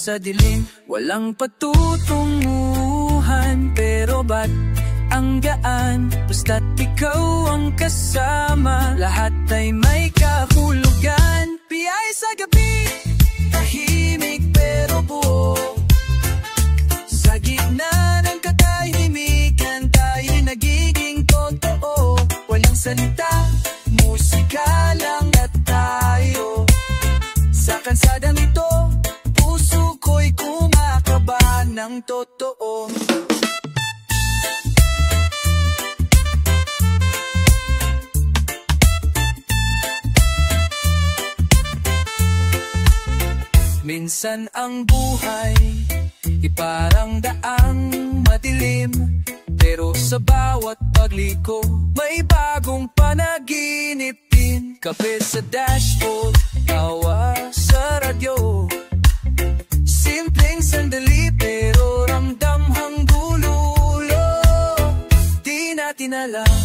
sa dilim. Walang patutunguhan, pero ba't ang gaan? Basta't ikaw ang kasama, lahat ay may kahulugan. Biyaya sa gabi, tahimik pero buo. Sa gitna ng katahimikan, tayo'y nagiging totoo. Walang salita, musika lang at tayo. Sa kansadang ito, puso ko'y kumakaba ng totoo. Minsan ang buhay iparang daang madilim, pero sa bawat pagliko may bagong panaginip din. Kape sa dashboard, tawa sa radyo, simpleng sandali pero ramdamhang dululo. Di natin alam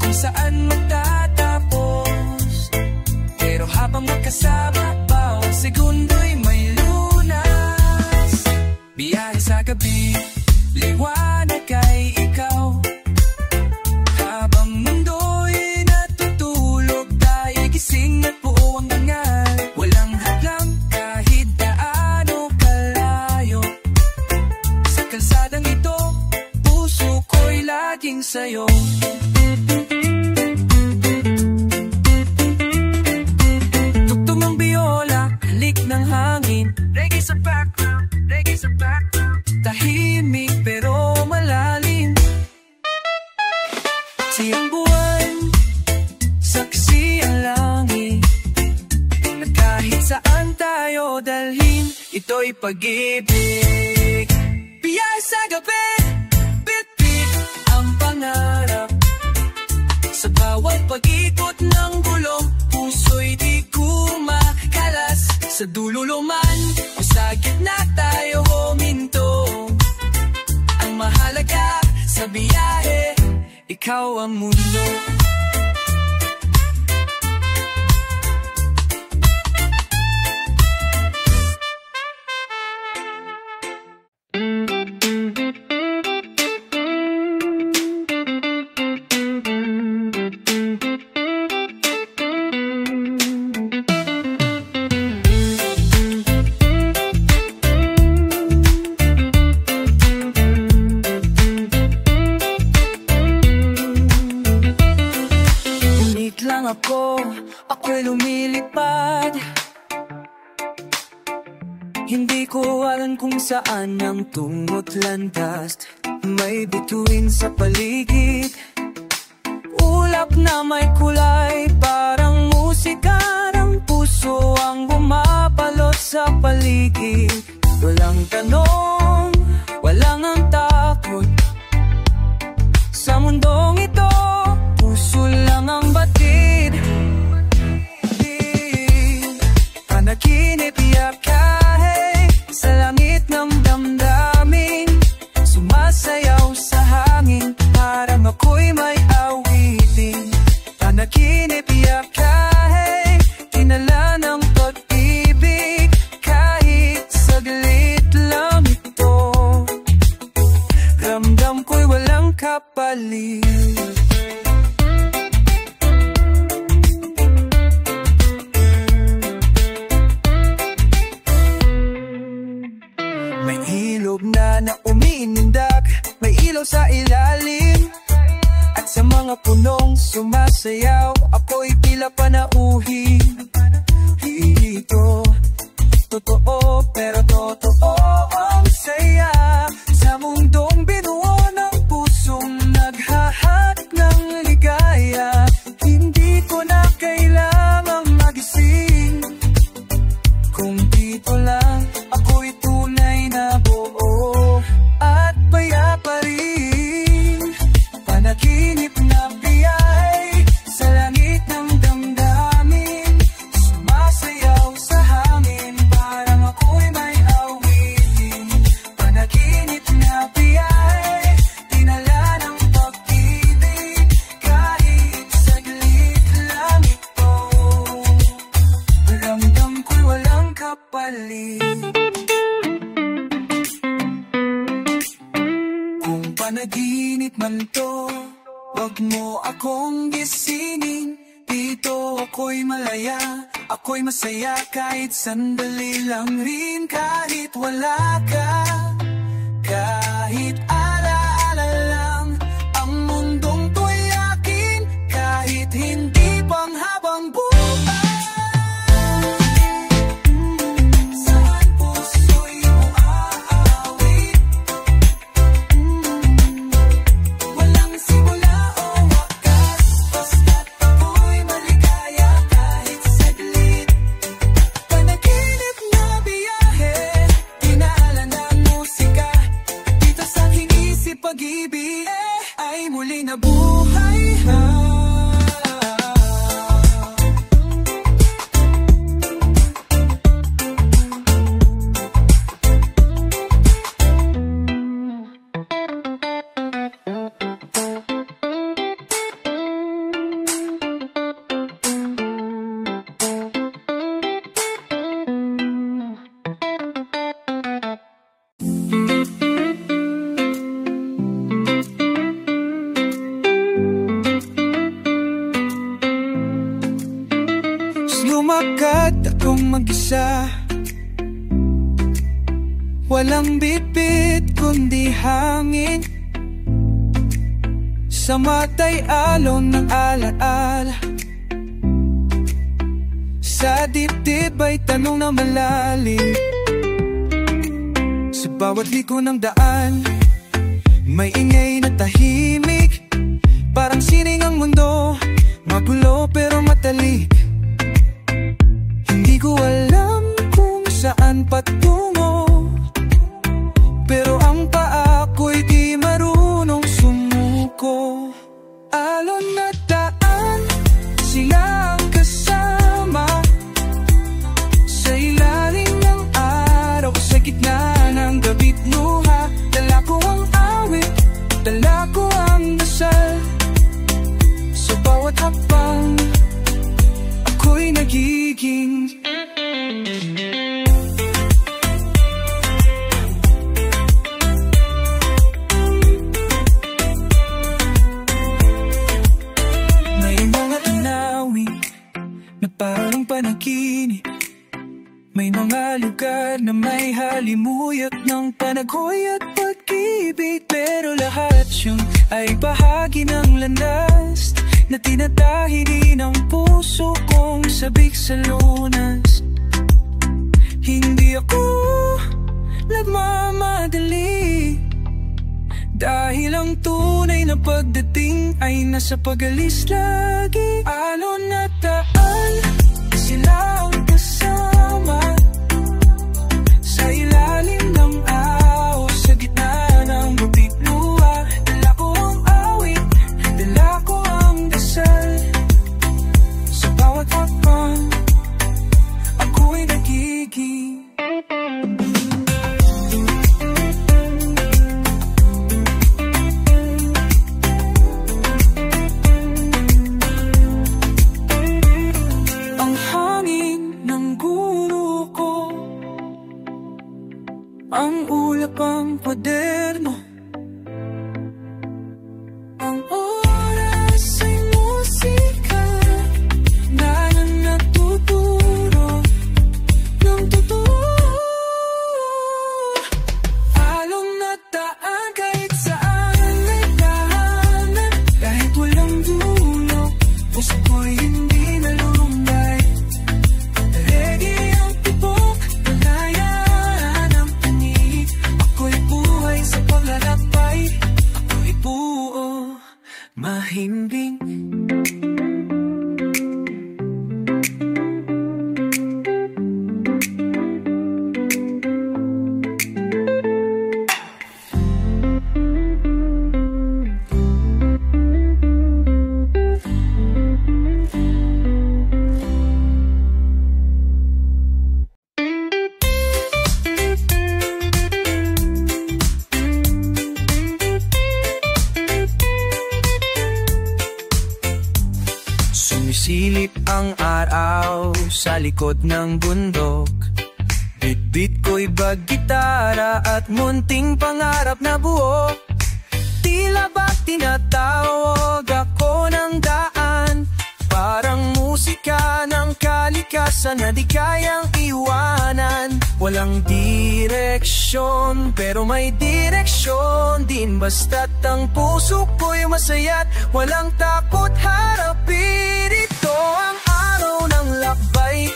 kung saan magtatapos, pero habang magkasama bawat segundo'y may lunas. Biyahe sa gabi, liwanag ay ikaw. Habang mundo'y natutulog, tayo'y gising at buo ang dangal. Walang hadlang kahit gaano kalayo. Sa kalsadang ito, puso ko'y laging sa'yo. Tugtog ng biola, halik ng hangin, reggae sa background, reggae sa background. Tahimik pero malalim. Siyang buwan, saksi ang langit, na kahit saan tayo dalhin, ito'y pag-ibig. Biyaya sa gabi, bit-bit ang pangarap. Sa bawat pag-ikot ng gulong, puso'y di kumakalas. Sa dulo man o sa gitna tayo huminto, ang mahalaga sa biyahe, ikaw ang mundo. Ako'y lumilipad, hindi ko alam kung saan ang tungo't landas. May bituin sa paligid, ulap na may kulay, parang musika ng puso ang bumapalot sa paligid. Walang tanong, walang ang takot, sa mundong ito, puso lang ang batid. Panaginip iyak kahit sa langit ng damdamin, sumasayaw sa hangin, parang ako'y may awitin. Panaginip iyak kahit tinala ng pag-ibig, kahit saglit lang ito, ramdam ko'y walang kapalit. Na umiinindak, may ilaw sa ilalim, at sa mga punong sumasayaw, ako'y tila panauhin. Dito, totoo pero totoo ang saya, sa mundong binuo ng pusong naghahanap ng ligaya. Hindi ko na kailangang magising, kung dito lang ako'y tunay na buo at payapa rin. Panaginip na biyahe sa langit ng damdamin, sumasayaw sa hangin, parang ako'y may awitin. Panaginip na biyahe, tinala ng pag-ibig, kahit saglit lang ito, ramdam ko'y walang kapalit. panaginip man to, wag mo akong gisingin. Dito ako'y malaya, ako'y masaya kahit sandali lang rin. Kahit wala ka, kahit alaala lang, ang mundong to'y akin. Kahit hindi pang habang buhay, saan puso'y umaawit. Walang simula o wakas, basta't ako'y maligaya kahit saglit. Panaginip na biyahe, dinaalan ng musika. Dito sa hinisip pag-ibig ay muli nabuhay na. Lumakad akong mag-isa, walang bitbit kundi hangin. Sa mata'y alon ng alaala, sa dibdib ay tanong na malalim. Sa bawat liko ng daan, may ingay na tahimik. Parang sining ang mundo, magulo pero matalik. Hindi ko alam kung saan patungo, pero ang paa ko'y di marunong sumuko. Alon na daan, sila ang kasama, sa ilalim ng araw, sa gitna ng gabi't luha. Dala ko ang awit, dala ko ang dasal. Sa bawat hakbang, ako'y nagiging may mga tanawin na parang panaginip. May mga lugar na may halimuyak ng panaghoy at pag-ibig. Pero lahat yun ay bahagi ng landas na tinatahi din ang puso kong sabik sa lunas. Hindi ako nagmamadali, dahil ang tunay na pagdating ay nasa pag-alis lagi. Alon na daan, sila ang kasama, sa ilalim ng ahos, sa gitna ng gabi't luha. Dala ko ang awit, dala ko ang dasal. Sa bawat hakbang, ako'y nagiging ang hangin ng guro ko, ang ulap ang kwaderno, ang oras ay musika na nagtuturo ng totoo. Alon na daan kahit saan ay daanan, kahit walang dulo, puso ko'y hindi nalulunggay. Reggae ang tibok, kalayaan ang tanig. Ako'y buhay sa paglalakbay, ako'y buo, mahimbing. Sumisilip ang araw sa likod ng bundok. Bitbit ko'y bag-gitara at munting pangarap na buo. Tila ba tinatawag ako ng daan? Parang musika ng kalikasan na di kayang iwanan. Walang direksyon, pero may direksyon din. Basta't ang puso ko'y masaya't walang takot harapin. Ito ang araw ng lakbay,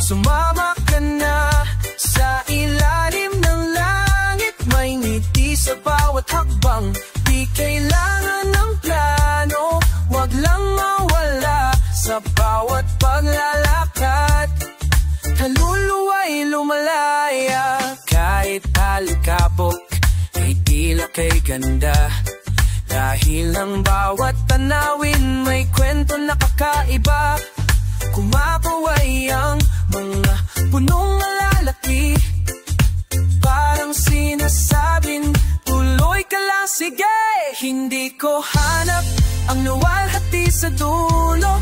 sumama ka na sa ilalim ng langit. May ngiti sa bawat hakbang, di kailangan ng plano. Wag lang mawala sa bawat paglalakad. Kaluluwa'y lumalaya, kahit alikabok ay tila kay ganda. Dahil ang bawat tanawin may kwento na kakaiba. Kumakaway ang mga punong alalaki, parang sinasabing tuloy ka lang, sige. Hindi ko hanap ang luwalhati sa dulo,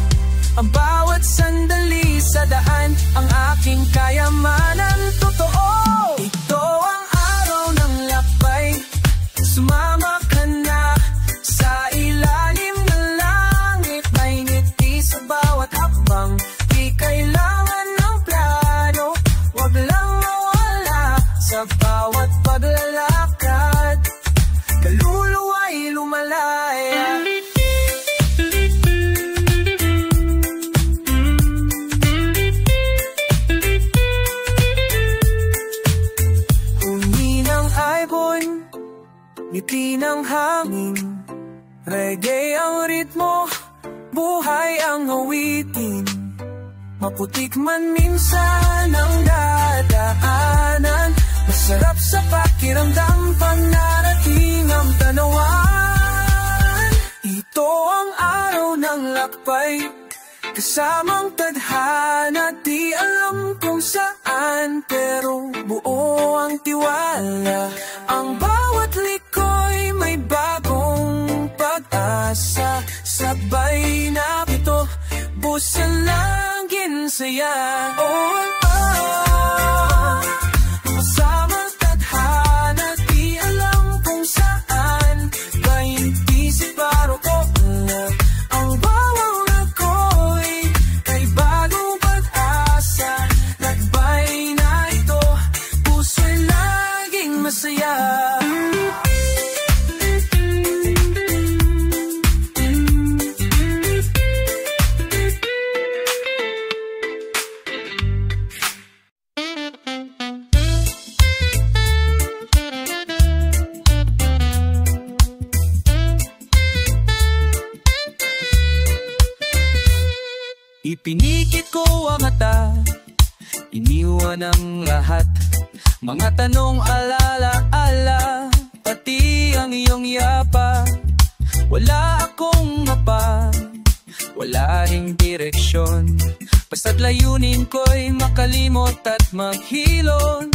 ang bawat sandali sa daan ang aking kayamanan. Totoo, ito ang araw ng lakbay, sumama ka na sa ilalim ng langit. May ngiti sa bawat hakbang, di kailangan ng plano. Wag lang mawala sa bawat paglalakad. Kaluluwa'y lumalaya. Ngiti ng hangin, reggae ang ritmo, buhay ang awitin. Maputik man minsan ang dadaanan, masarap sa pakiramdam, panarating ang tanawan. Ito ang araw ng lakbay, kasamang tadhana. Di alam kung saan, pero buo ang tiwala. Ang bawat liko'y may bagong pag-asa. Sabay na ito, busalangin saya. Oh, oh, kasamang tadhana. Di alam kung saan, 20 baroko na ang bawang ako'y may bagong pag-asa. Lakbay na ito, puso'y laging masaya. Ipinikit ko ang mata, iniwan ang lahat, mga tanong alaala, pati ang iyong yapa. Wala akong mapa, wala ring direksyon, basta't layunin ko'y makalimot at maghilon.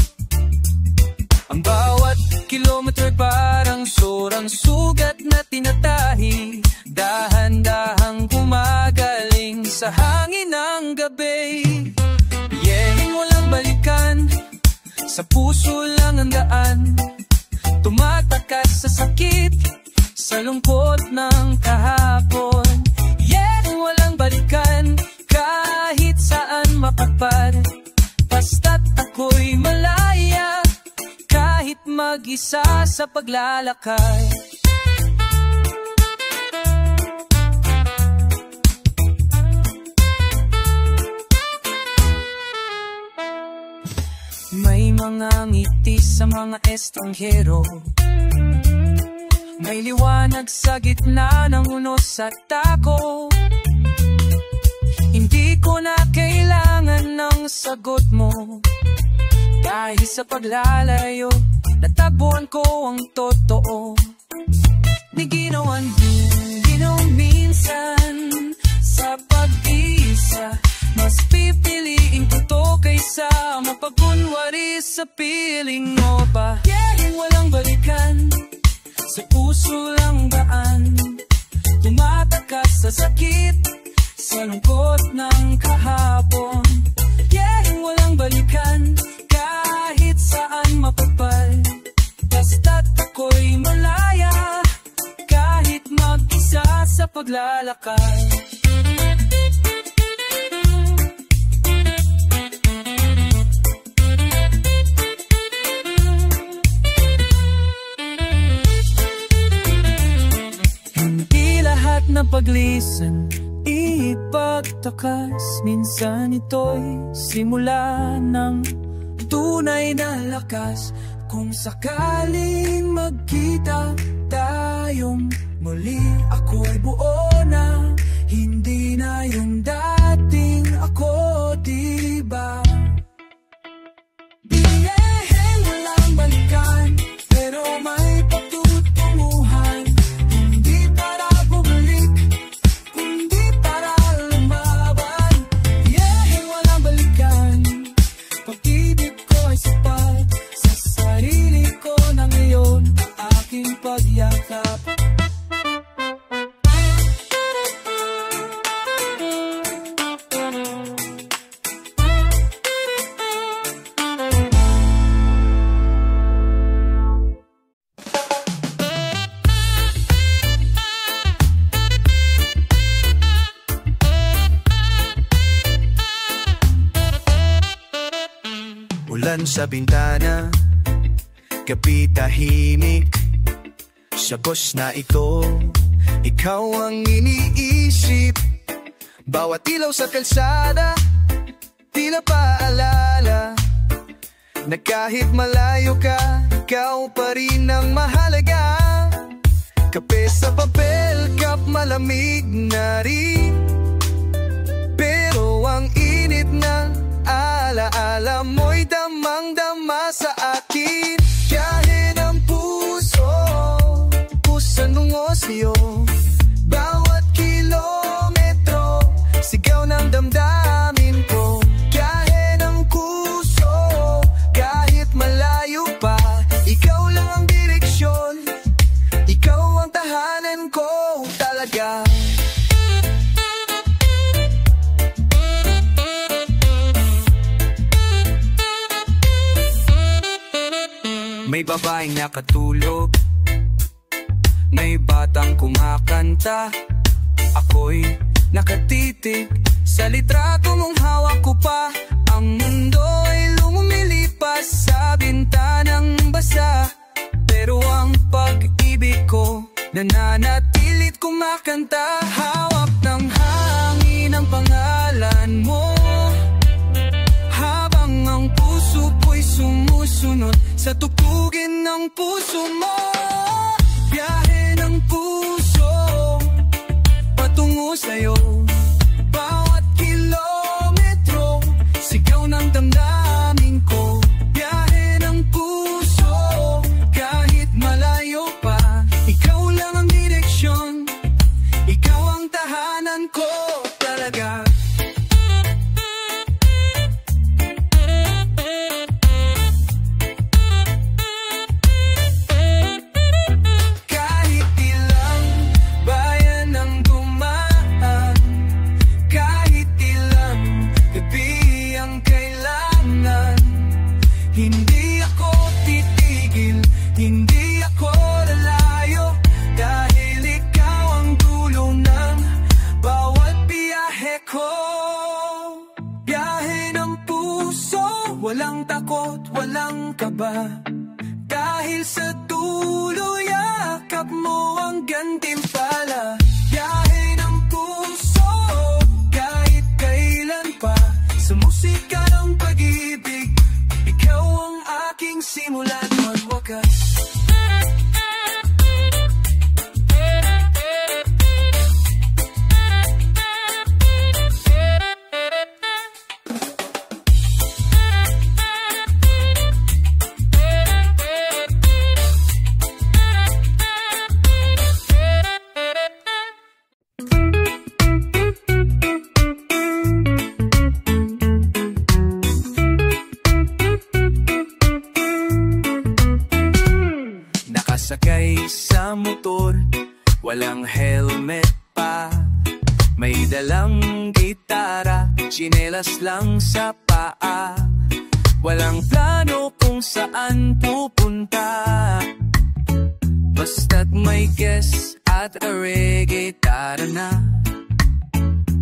Ang bawat kilometro'y parang sorang sugat na tinatahi, dahan-dahang gumagaling sa hangin ng gabi. Yehing walang balikan, sa puso lang ang daan, tumatakas sa sakit, sa lungkot ng kahapon. Yehing walang balikan, kahit saan mapapad, basta't ako'y malaya, kahit mag-isa sa paglalakay. May mga ngiti sa mga estranghero, may liwanag sa gitna ng unos at tako. Hindi ko na kailangan ng sagot mo, dahil sa paglalayo, natagpuan ko ang totoo. Di ginawan din minsan sa pag-isa, mas pipiliin ko to kaysa mapagkunwari sa piling mo pa. Yehing walang balikan, sa puso lang daan, tumatakas sa sakit, sa lungkot ng kahapon. Yehing walang balikan, kahit saan mapapal, basta't ako'y malaya, maglalakad. Hindi lahat ng paglisan ipagtakas, minsan ito'y simula ng tunay na lakas. Kung sakaling magkita tayong muli, ako'y buo na, hindi na yung dating ako, diba? Biyaheng walang balikan, pero may pagtutunguhan. Hindi para bumalik, kundi para lumaban. Biyaheng walang balikan, pag-ibig ko ay sapat sa sarili ko na ngayon, aking pagyakap. Ulan sa bintana, gabi tahimik. Syabos na ito, ikaw ang iniisip. Bawat ilaw sa kalsada, tila paalala na kahit malayo ka, ikaw pa rin ang mahalaga. Kape sa papel cup, malamig na rin, pero ang init ng alaala mo'y damang-dama sa akin. Biyahe ng puso, pusanungo sa'yo. Bawat kilometro, sigaw ng damdamin ko. Biyahe ng puso, kahit malayo pa. Ikaw lang ang direksyon, ikaw ang tahanan ko talaga. May babaeng nakatulog, may batang kumakanta. Ako'y nakatitig sa litrato mong hawak ko pa. Ang mundo ay lumilipas sa bintanang basa, pero ang pag-ibig ko nananatilit kumakanta. Hawak ng hangin ang pangalan mo, habang ang puso ko'y sumusunod sa tugtugin ng puso mo. Biyahe ng puso patungo sa'yo. Bawat kilometro, sigaw ng damdamin ko. Biyahe ng puso, kahit malayo pa. Ikaw lang ang direksyon, ikaw ang tahanan ko talaga. Hindi ako titigil, hindi ako lalayo, dahil ikaw ang dulo ng bawat biyahe ko. Biyahe ng puso, walang takot, walang kaba, dahil sa dulo yakap mo ang gantimpala. Biyahe ng puso, kahit kailan pa, sa musika ng pag-ibig, ikaw ang aking simula't magwakas. Sakay sa motor, walang helmet pa, may dalang gitara, tsinelas lang sa paa. Walang plano kung saan pupunta, basta't may guess at reggae, tara na.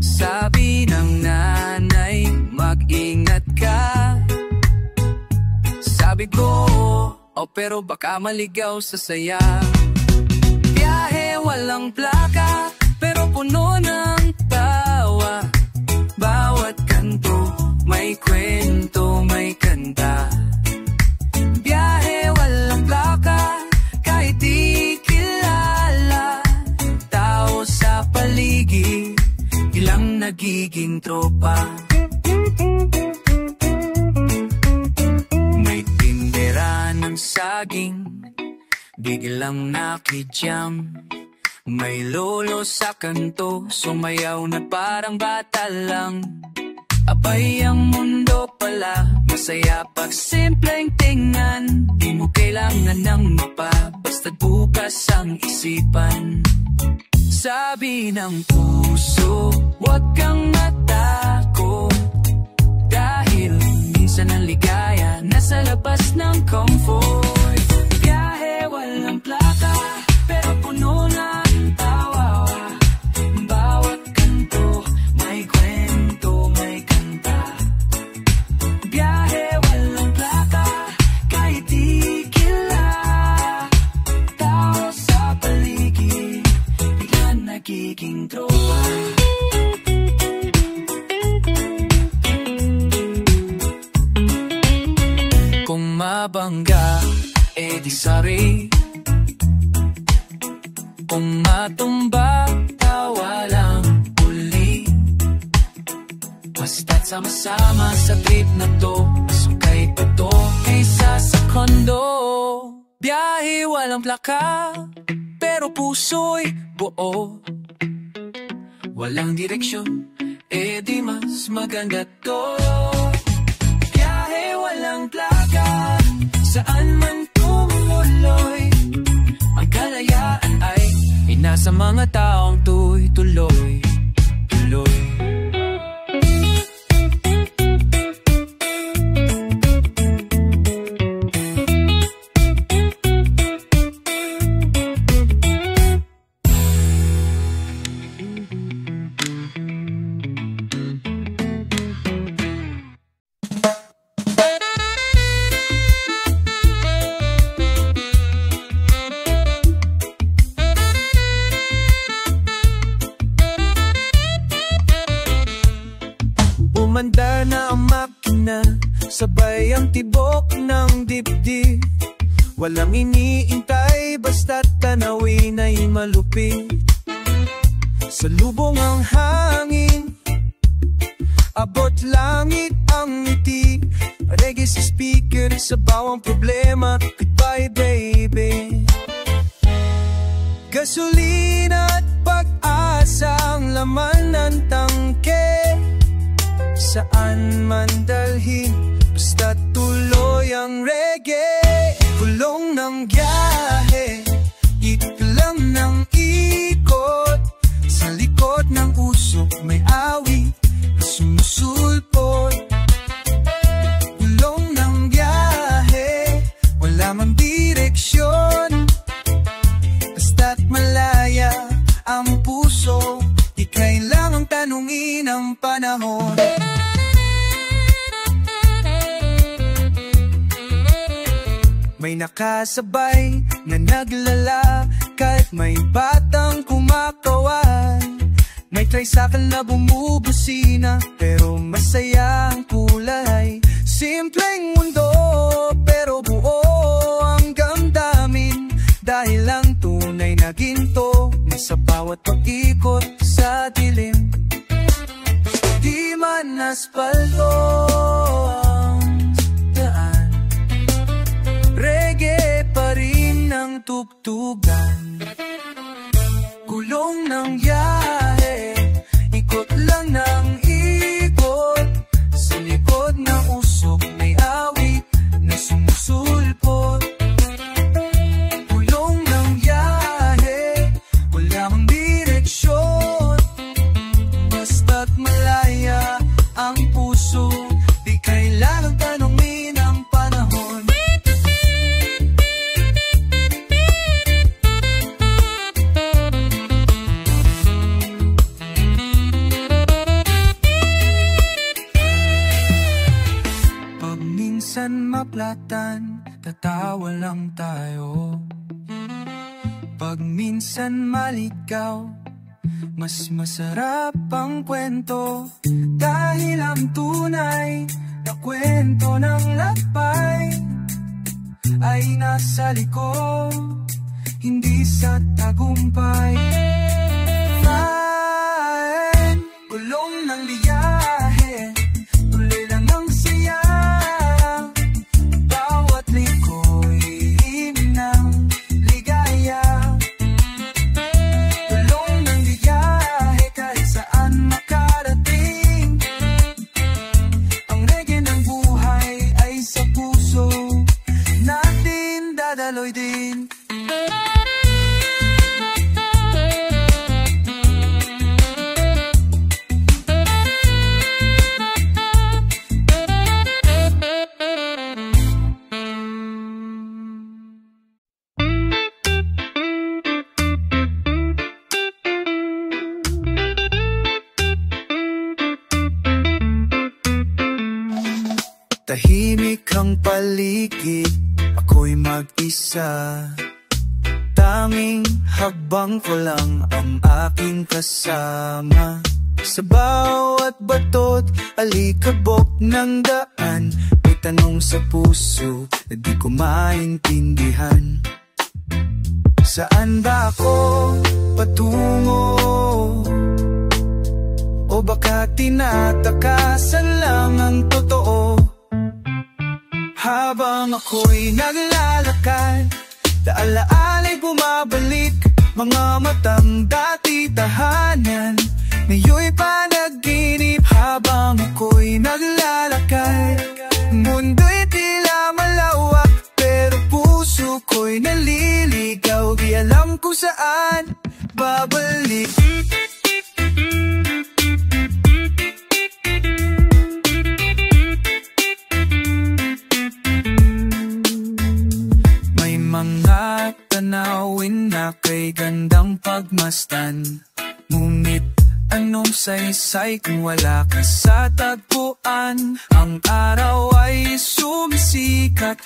Sabi ng nanay, mag-ingat ka. Sabi ko, oh pero baka maligaw sa saya. Biyahe walang plaka, pero puno ng tawa. Bawat kanto, may kwento, may kanta. Biyahe walang plaka, kahit di kilala. Tao sa paligid, ilang nagiging tropa. May tindera ng saging, biglang nakijam. May lolo sa kanto, sumayaw na parang bata lang. Abay ang mundo pala, masaya pag simpleng tingnan. Di mo kailangan ng mapa, basta't bukas ang isipan. Sabi ng puso, huwag kang matakot. Dahil minsan ang ligaya nasa labas ng comfort. Biyahe walang plaka, pero puno ng tawa. Bawat kanto, may kwento, may kanta. Biyahe walang plaka, kahit di kilala. Tao sa paligid, biglang nagiging tropa. Kung mabangga, di sari. Kung matumba, tawa lang uli. Basta't sama-sama sa trip na to, sukay pa to kaysa sa kondo. Biyahe walang plaka, pero puso'y buo. Walang direksyon, di mas maganda to. Biyahe walang plaka, saan man tumuloy. Ang kalayaan ay nasa mga taong tuloy. Umandar na ang makina, sabay ang tibok ng dibdib. Walang iniintay, basta't tanawin ay malupit. Sa lubong ang hangin, abot langit ang ngiti. Reggae sa speaker, sa bawang problema. Goodbye baby. Gasolina at pag-asa ang laman ng tangke. Saan man dalhin, basta tuloy ang reggae. Kulong ng biyahe, iklang ng ikot. Sa likod ng usok may awit na sumusulpot. Kulong ng biyahe, wala mang direksyon. Basta't malaya ang puso, di kailangang tanungin ang panahon. May nakasabay na naglalakad, may batang kumakaway. May tricycle na bumubusina, pero masaya ang kulay. Simpleng mundo, pero buo ang damdamin. Dahil ang tunay na ginto, nasa bawat pag-ikot sa dilim. Di man aspalto ang daan, reggae pa rin ang tugtugan. Kulong ng biyahe, ikot lang ng ikot. Sa likod ng usok may awit na sumusulpot. Kulong ng biyahe, wala mang direksyon. Basta't malaya ang puso, di kailangang tanongin ang panahon. maplatan, tatawa lang tayo. Pag minsan maligaw, mas masarap ang kwento, dahil ang tunay na kwento ng lakbay ay nasa likod, hindi sa tagumpay. Fine, gulong ng biyahe, tuloy lang ang saya, bawat liko'y hinang ligaya. Gulong ng biyahe kahit saan makarating, ang reggae ng buhay ay sa puso natin dadaloy din. Tahimik ang paligid, ako'y mag-isa. Tanging habang ko lang ang aking kasama. Sa bawat batot, alikabok ng daan, may tanong sa puso na di ko maintindihan. Saan ba ako patungo? O baka tinatakasan lang ang totoo? Habang ako'y naglalakad, daalaala'y bumabalik, mga matang dati tahanan, ngayon'y panaginip. Habang ako'y naglalakad, mundo'y tila malawak, pero puso ko'y naliligaw, di alam kung saan babalik. Mga tanawin na kay gandang pagmastan, ngunit anong saysay kung wala ka sa tagpuan? Ang araw ay sumisikat,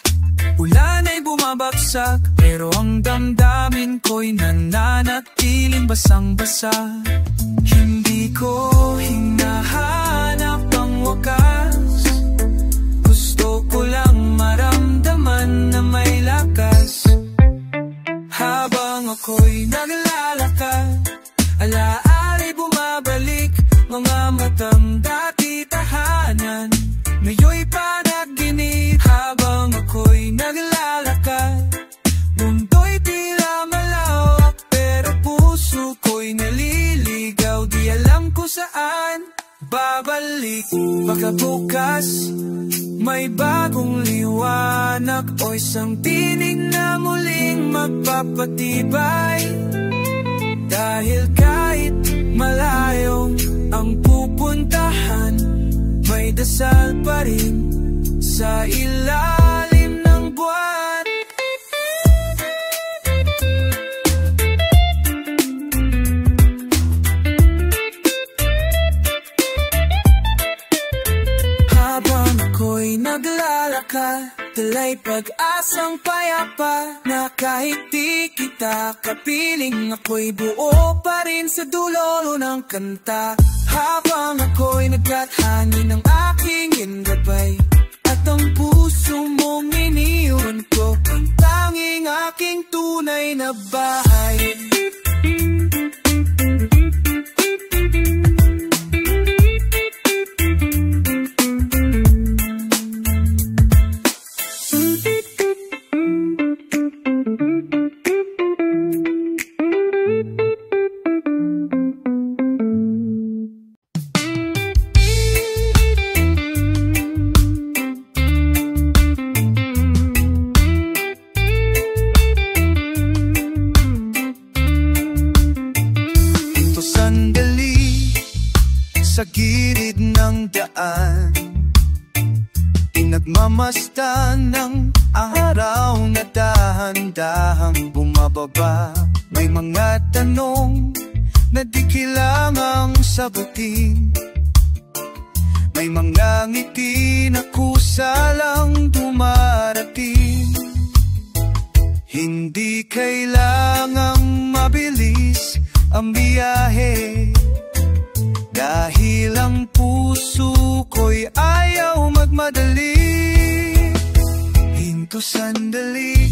ulan ay bumabagsak, pero ang damdamin ko'y nananatiling basang-basa. Hindi ko hinahanap ang wakas, gusto ko lang maramdaman na may lakas. Habang ako'y naglalakad, alaala'y bumabalik, mga matang dati tahanan, ngayon'y panaginip. Habang ako'y naglalakad, mundo'y tila malawak, pero puso ko'y naliligaw, di alam kung saan babalik. Baka bukas may bagong liwanag, o isang tinig na muling magpapatibay. Dahil kahit malayong ang pupuntahan, may dasal pa rin sa ilalim ng buwan. Habang ako'y naglalakad, dala'y pag-asang payapa, na kahit di kita kapiling, ako'y buo pa rin sa dulo ng kanta. Habang ako'y nagkathani ng aking gabay, at ang puso mong iniwan ko, ang tanging aking tunay na bahay. Sa gilid ng daan, pinagmamasdan ng araw na dahan-dahang bumababa. May mga tanong na di kailangang sagutin, May mga ngiti na kusalang dumarating. Hindi kailangang mabilis ang biyahe, dahil ang puso ko'y ayaw magmadali. Hinto sandali,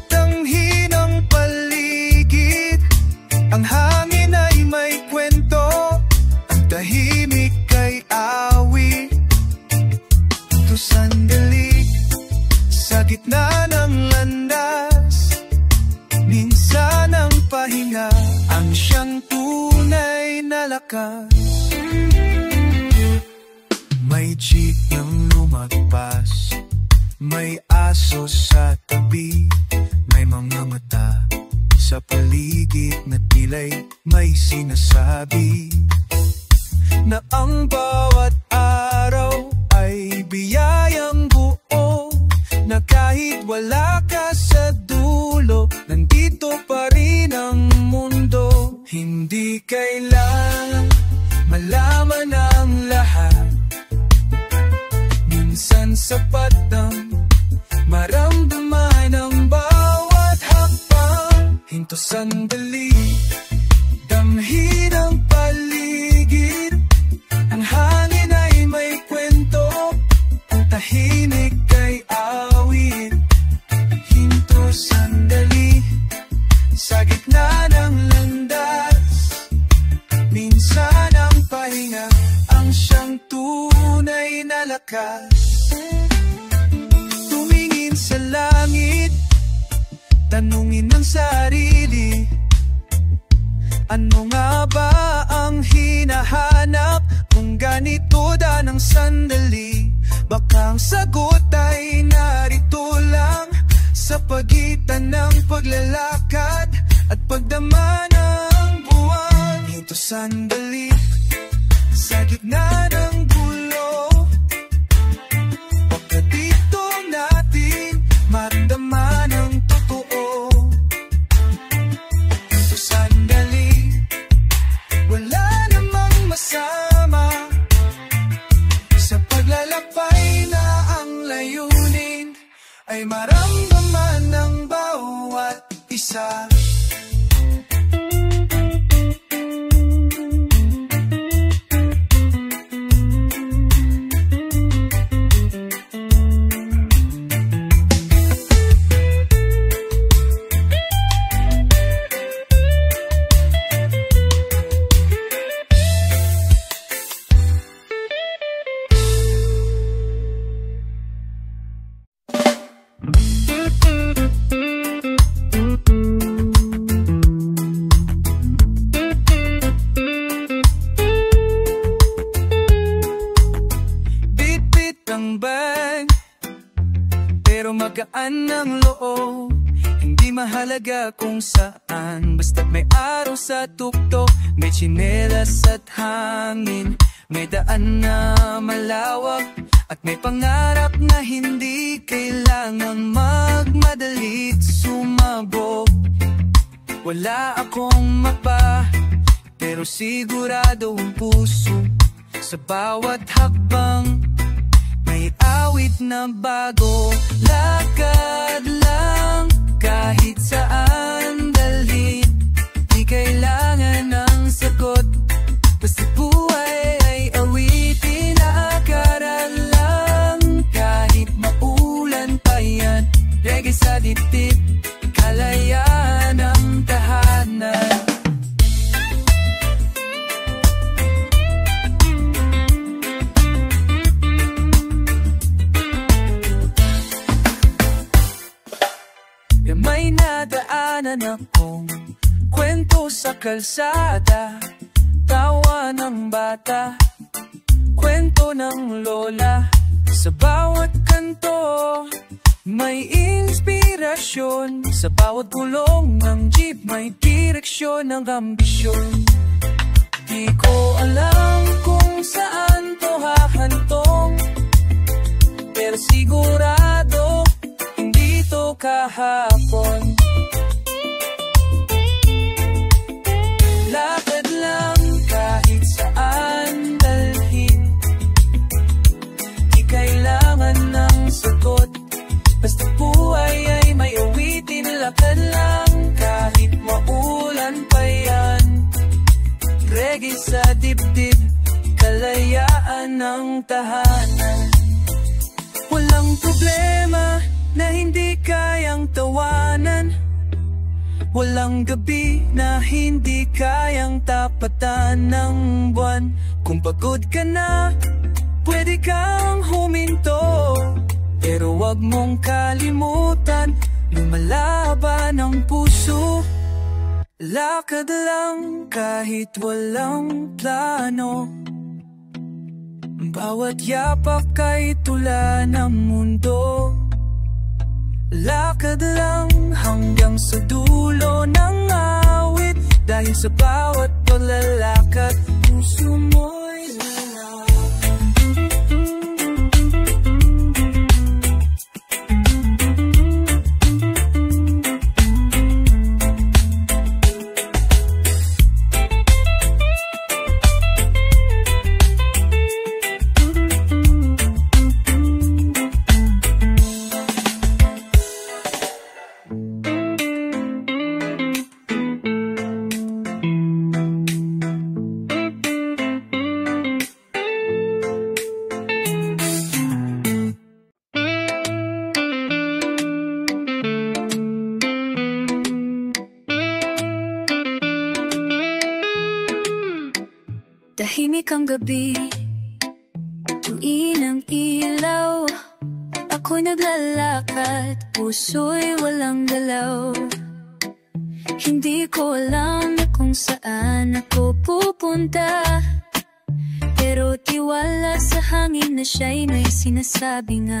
tanghi ng paligid. Ang hangin ay may kwento, ang tahimik ay awit. Hinto sandali, sa gitna ng landas, minsan ang pahinga ang siyang tunay na lakas. May jeep nang lumagpas, may aso sa tabi, may mga mata sa paligid na tila'y may sinasabi, na ang bawat araw ay biyayang buo, na kahit wala ka sa dulo, nandito pa rin ang mundo. Hindi kailangang malaman ang lahat, minsan sapat ang maramdaman ang bawat hakbang. Hinto sandali, damhin ang paligid. Ang hangin ay may kwento, ang tahimik ay awit. Hinto sandali, sa gitna ng landas, minsan ang pahinga ang siyang tunay na lakas. Tumingin sa langit, tanungin ang sarili, ano nga ba ang hinahanap kung ganito ng sandali? Baka ang sagot ay narito lang, sa pagitan ng paglalakad at pagdama ng buwan. Hinto sandali, sa gitna ng gulo, baka dito natin maramdaman ang totoo. Hinto sandali, wala namang masama sa paglalakbay, na ang layunin ay maramdaman ng bawat isa. Magaan ng loob, hindi mahalaga kung saan, basta't may araw sa tuktok, may tsinelas at hangin, may daan na malawak, at may pangarap na hindi kailangan magmadali't sumabog. Wala akong mapa, pero sigurado ang puso, sa bawat hakbang may awit na bago. Lakad lang kahit saan dalhin, di kailangan ng sagot, basta buhay ay awitin. Naakaral lang kahit maulan pa yan, reggae sa dibdib, kalayaan ang tahanan. May nadaanan akong kwento sa kalsada, tawa ng bata, kwento ng lola. Sa bawat kanto may inspirasyon, sa bawat gulong ng jeep may direksyon ng ambisyon. Di ko alam kung saan to hahantong, pero sigurado hindi to kahapon. Lakad lang kahit saan dalhin, ng tahanan. Walang problema na hindi kayang tawanan. Walang gabi na hindi kayang tapatan ng buwan. Kung pagod ka na, pwede kang huminto, pero wag mong kalimutan, lumalaban ang puso. Lakad lang kahit walang plano. Bawat yapak ay tula ng mundo. Lakad lang hanggang sa dulo ng awit. Dahil sa bawat paglalakad, puso mo'y tahimik ang gabi, tuwin ang ilaw. Ako'y naglalakad, puso'y walang galaw. Hindi ko alam na kung saan ako pupunta, pero tiwala sa hangin na siya'y may sinasabi nga.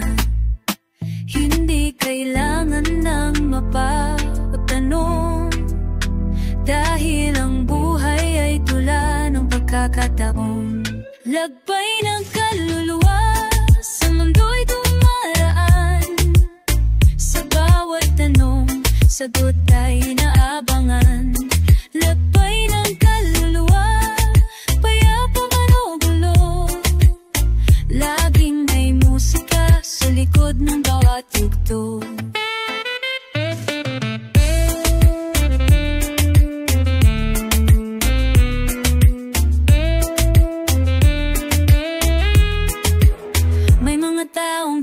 Hindi kailangan ng mapagtanong, dahil ang buhay ay tula ng pagkakataon. Lagbay ng kaluluwa, sa mundo'y dumaraan. Sa bawat tanong, sagot ay naabangan. Lagbay ng kaluluwa, payapa man o gulo. Laging may musika sa likod ng bawat yugto.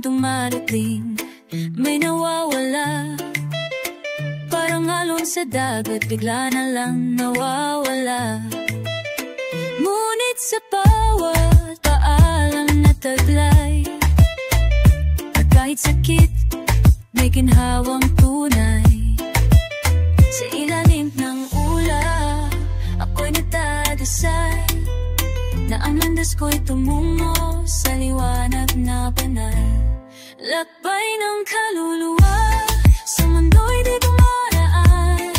Dumarating, may nawawala, parang alon sa dagat, bigla na lang nawawala. Ngunit sa bawat paalam na taglay, at kahit sakit, may ginhawang tunay. Sa ilalim ng ulap, ako'y nagdadasal na ang landas ko'y tumungo sa liwanag na banal. Lakbay ng kaluluwa, sa mundo'y di dumaraan.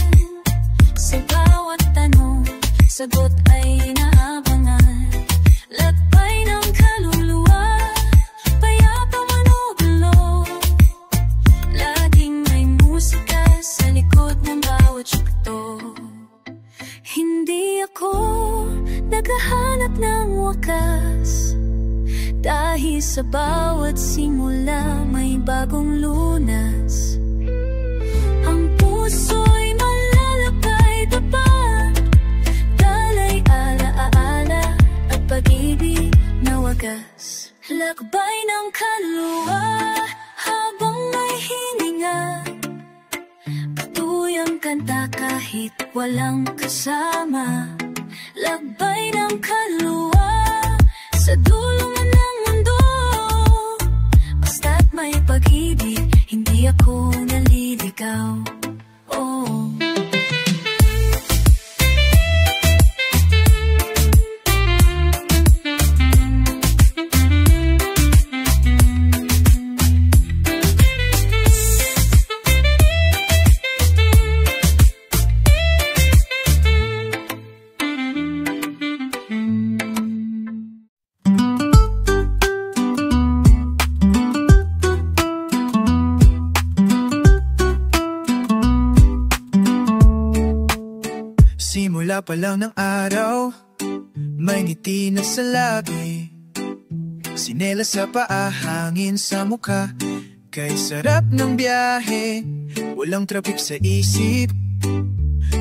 Sa bawat tanong, sagot ay naabangan. Lakbay ng kaluluwa, payapa man o gulo. Laging may musika sa likod ng bawat yugto. Hindi ako naghahanap ng wakas, dahil sa bawat simula may bagong lunas. Ang puso'y malalakay tapat, dalay alaala at pag-ibig na wagas. Lakbay ng kaluluwa, habang may hininga, patuyang kanta kahit walang kasama. Lakbay ng kaluluwa, sa dulo man ng mundo, basta't may pag-ibig, hindi ako naliligaw. Oh. Simula pa lang ng araw, may ngiti na sa labi, sinelas sa paa, hangin sa mukha. Kay sarap ng biyahe, walang traffic sa isip,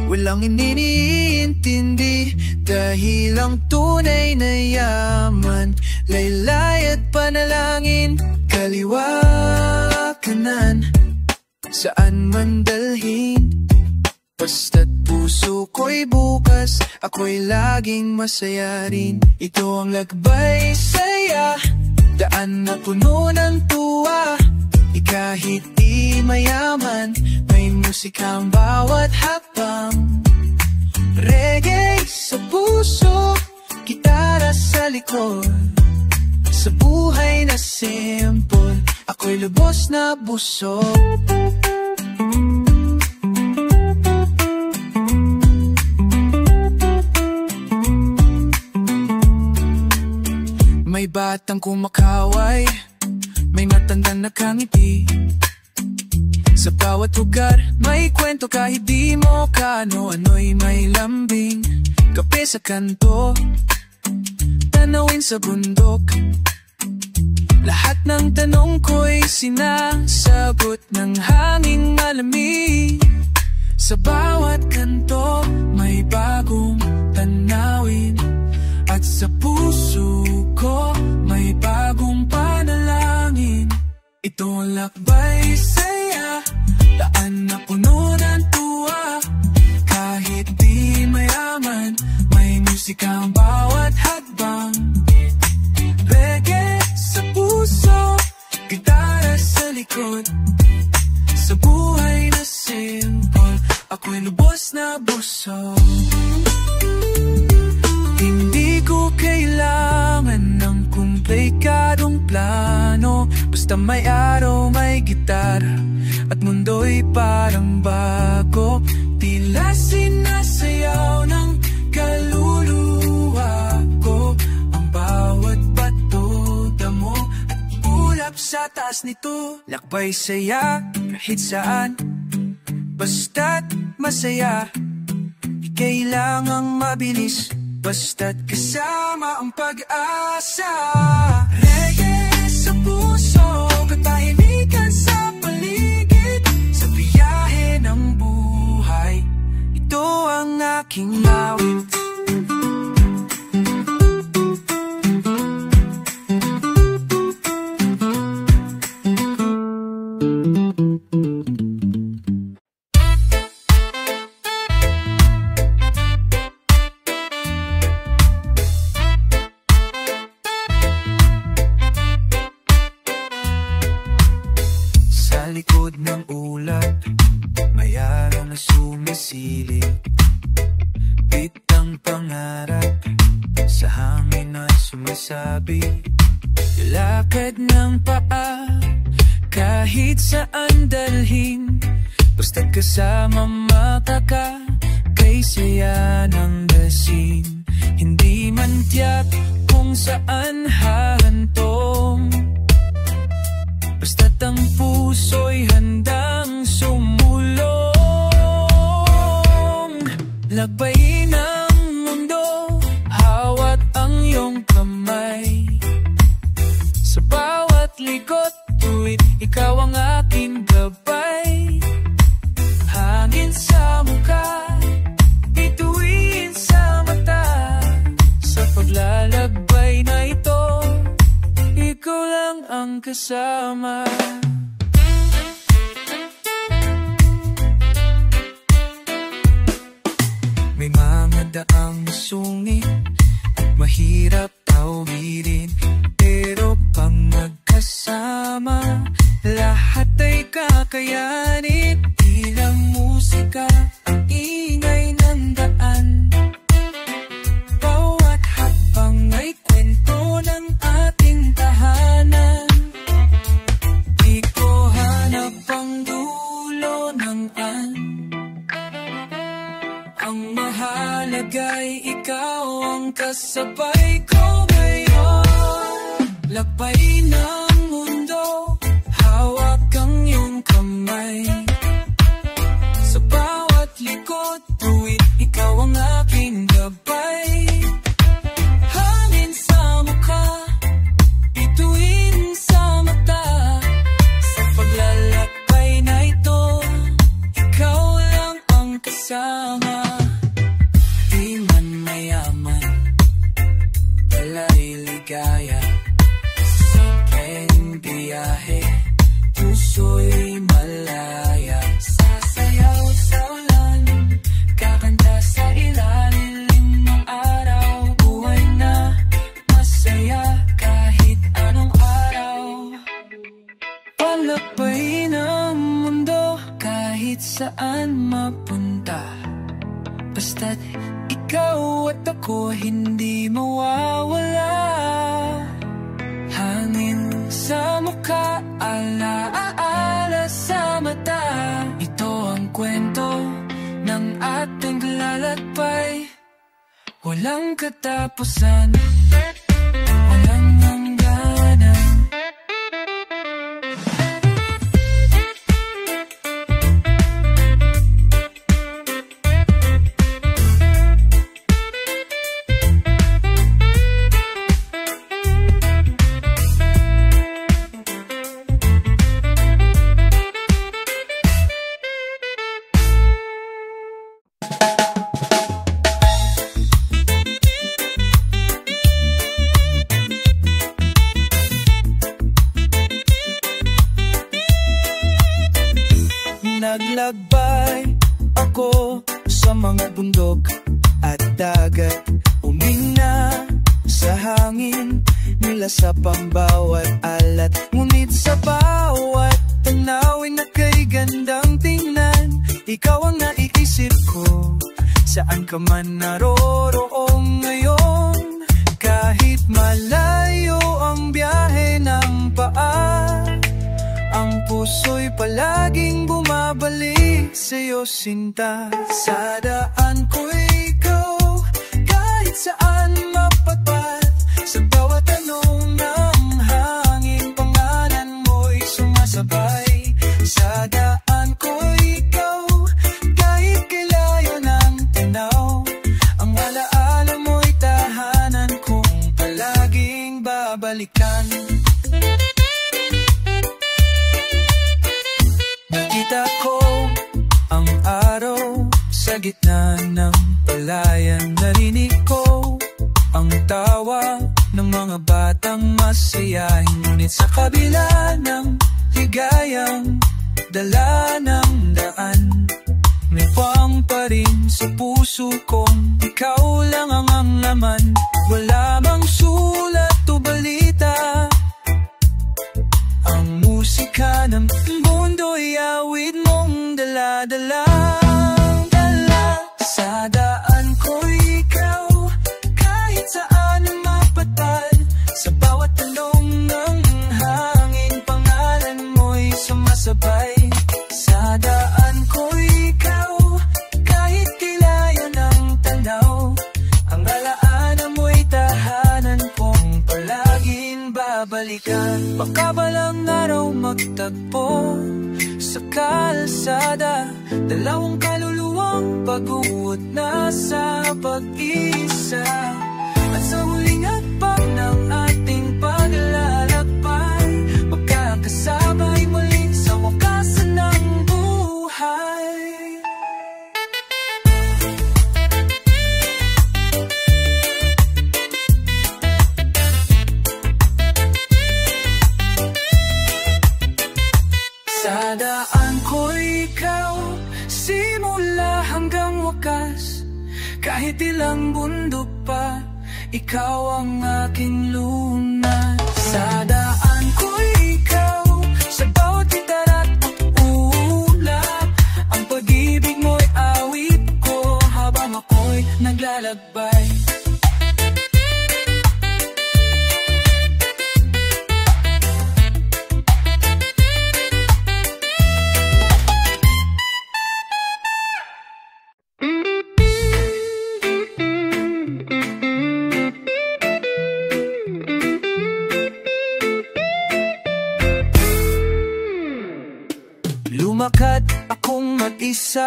Walang iniintindi dahil ang tunay na yaman, laylay at panalangin, kaliwa kanan, saan man dalhin. Basta't puso ko'y bukas, ako'y laging masaya rin. Ito ang lakbay saya, daan na puno ng tuwa. Kahit di mayaman, may musika ang bawat hakbang. Reggae sa puso, gitara sa likod. Sa buhay na simple, ako'y lubos na busog. May batang kumakaway, may matandang nakangiti. Sa bawat lugar, may kwento kahit di mo kaano-ano'y may lambing. Kape sa kanto, tanawin sa bundok. Lahat ng tanong ko'y sinasagot ng hanging malamig. Sa bawat kanto, may bagong tanawin. At sa puso ko, may bagong panalangin. Ito ang lakbay saya, daan na puno ng tuwa. Kahit di mayaman, may musika ang bawat hakbang. Reggae sa puso, gitara sa likod. Sa buhay na simple, ako'y lubos na busog. Hindi ko kailangan ng komplikadong plano. Basta may araw, may gitara, at mundo'y parang bago. Tila sinasayaw ng kaluluwa ko. Ang bawat bato, damo at ulap sa taas nito. Lakbay saya kahit saan, basta't masaya. Di kailangang mabilis, basta't kasama ang pag-asa. Reggae sa puso, katahimikan sa paligid. Sa biyahe ng buhay, ito ang aking awit. Likod ng ulap, may araw na sumisilip. Bitang pangarap, sa hangin na sumasabi. Lakad ng paa, kahit saan dalhin. Basta't kasama makakakay saya ng dasin. Hindi man tiyak kung saan hahantong, basta't ang puso'y handang sumulong. Lakbayin ang mundo, hawat ang iyong kamay. Sa bawat likot, tuwid ikaw ang aking gabay. Hangin sa mukha, bituin sa mata. Sa paglalakbay na ito, ikaw lang ang kasama. May mga daang sungit at mahirap tawirin, pero pag magkasama, lahat ay kakayanin. Tila musika ang ingay ng daan, bawat hakbang ay kwento ng ating tahanan. Di ko hanap ang dulo ng ang mahalaga'y ikaw ang kasabay ko ngayon. Lakbay ng mundo, hawak ang iyong kamay. Sa bawat likod, tuwid ikaw ang aking gabay. Hangin sa mukha, bituin sa mata. Sa paglalakbay na ito, ikaw lang ang kasama. kahit saan mapunta. Basta't ikaw at ako hindi mawawala. Hangin sa mukha, alaala sa mata. Ito ang kwento ng ating lalakbay. Walang katapusan, walang hangganan. Naglagbay ako sa mga bundok at dagat. Umina sa hangin, nilasap ang bawat alat. Ngunit sa bawat tanawin na kay gandang tingnan, ikaw ang naiisip ko, saan ka man naroroon ngayon. Kahit malayo ang biyahe ng paa, ang puso'y palaging bumabalik sa'yo, sinta. Sa daan ko'y ikaw, kahit saan mapatpat. Sa bawat tanong ng hangin, pangalan mo'y sumasabay. Sa daan ko'y ikaw, kahit kailayo ng tanaw. Ang alaala mo'y tahanan kong palaging babalikan. Nakita ko ang araw sa gitna ng palayan. Narinig ko ang tawa ng mga batang masayahin. Ngunit sa kabila ng ligayang dala ng daan, may pang pa rin sa puso kong ikaw lang ang laman. Wala mang sulat o balita, ang musika ng mundo'y awit mong dala-dala. Sa daan ko'y ikaw, kahit saan mapatad. Sa bawat talong ng hangin, pangalan mo'y sumasabay. Sa daan ko'y ikaw, kahit kilayo ng tanaw. Ang alaala mo'y tahanan kong palaging babalikan. Baka balang araw magtagpo sa kalsada, dalawang kaluluwang pag-uot na sa pag-isa. At sa huling hakbang ng ating paglalakbay, magkakasabay muli sa wakasan ng buhay. Sa daan ko'y ikaw, simula hanggang wakas. Kahit ilang bundok pa, ikaw ang aking lunas. Sa daan ko'y ikaw, sa bawat itarat at ulap. Ang pag-ibig mo'y awit ko habang ako'y naglalakbay. Lumakad akong mag-isa,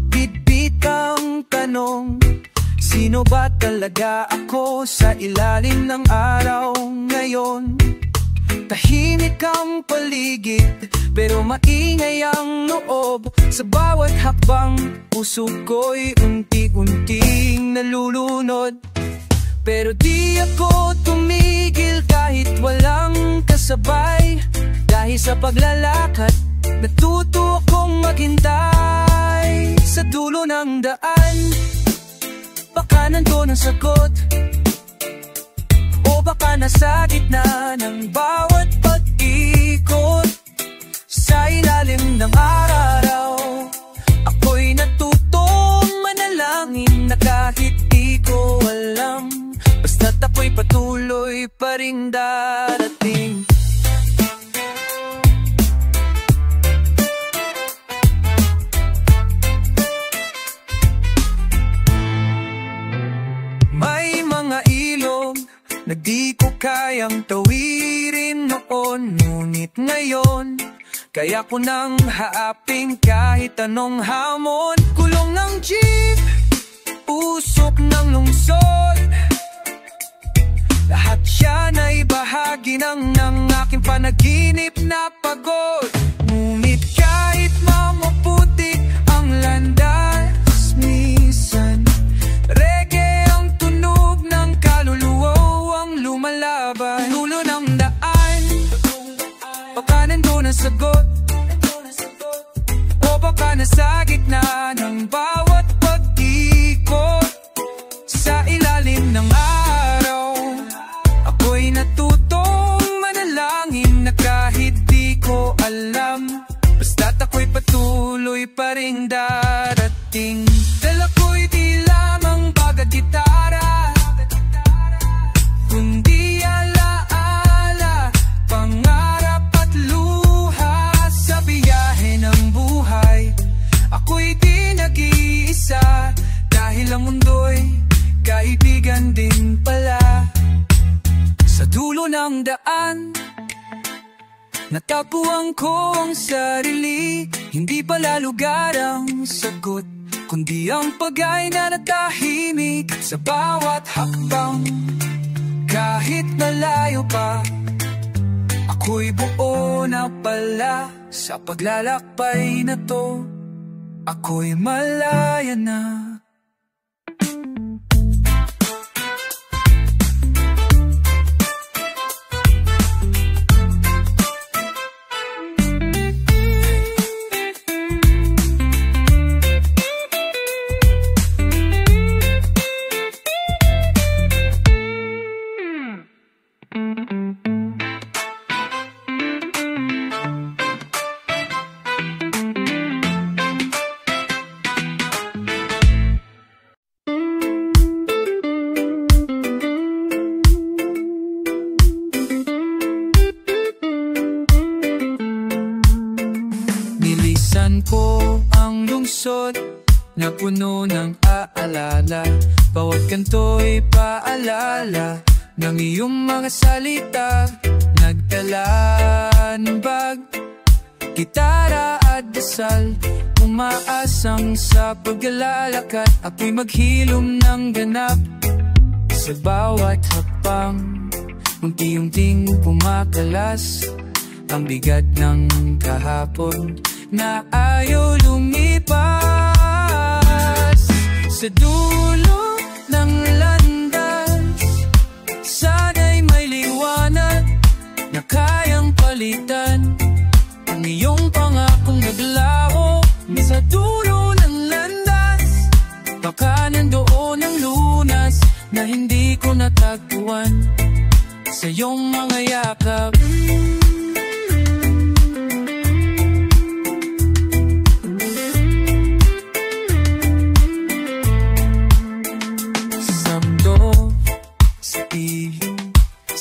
bitbit ang tanong, sino ba talaga ako sa ilalim ng araw ngayon? Tahimik ang paligid, pero maingay ang loob. Sa bawat hakbang, puso ko'y unti-unting nalulunod. Pero di ako tumigil kahit walang kasabay. Dahil sa paglalakad, natuto akong maghintay. Sa dulo ng daan, baka nandun ang sagot, o baka nasa gitna ng bawat pag-ikot. Sa ilalim ng araw, pa rin darating. May mga ilog na di ko kayang tawirin noon, ngunit ngayon kaya ko nang haaping kahit anong hamon. Kulong ng jeep, usok ng lungsod, lahat yan ay bahagi ng aking panaginip na pagod. Ngunit kahit mamaputik ang landas, minsan reggae ang tunog ng kaluluwa ang lumalaban. Dulo ng daan, baka nandun ang sagot, o baka nasa gitna ng bawat pag-ikot. Sa ilalim ng araw, ako'y natutong manalangin na kahit di ko alam, basta't ako'y patuloy pa rin darating. Dala ko'y di lamang bagat-gitara, kundi alaala, pangarap at luha. Sa biyahe ng buhay, ako'y di nag-iisa, dahil ang mundo'y kaibigan din pala. Sa dulo ng daan, natagpuan ko ang sarili, hindi pala lugar ang sagot, kundi ang pag-ay na natahimik sa bawat hakbang. Kahit malayo pa, ako'y buo na pala. Sa paglalakbay na to, ako'y malaya na. Nilisan ko ang lungsod na puno ng aalala, bawat kanto'y paalala ng iyong mga salita. Nagdala ng bag, gitara at dasal, umaasang sa paglalakad, ako'y maghilom ng ganap. Sa bawat hakbang, unti-unting pumakalas ang bigat ng kahapon na ayaw lumipas. Sa dulo ng landas, sana'y may liwanag na kayang palitan ang iyong pangakong naglaho. Sa dulo ng landas, baka nandoon ang lunas na hindi ko natagpuan sa iyong mga yakap.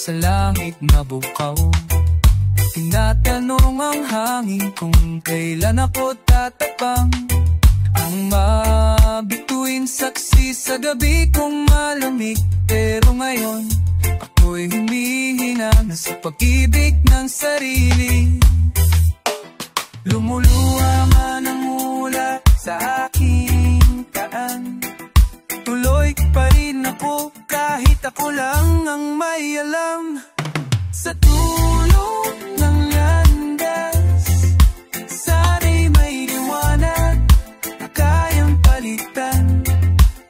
Sa langit na bukaw, tinatanong ang hangin kung kailan ako tatabang. Ang mabituin saksi sa gabi kong malamig, pero ngayon ako'y humihina na sa pag-ibig ng sarili. Lumuluha man ang mula sa aking kaan, tuloy pa rin ako kahit ako lang ang may alam. Sa dulo ng landas, sana'y may liwanag na kayang palitan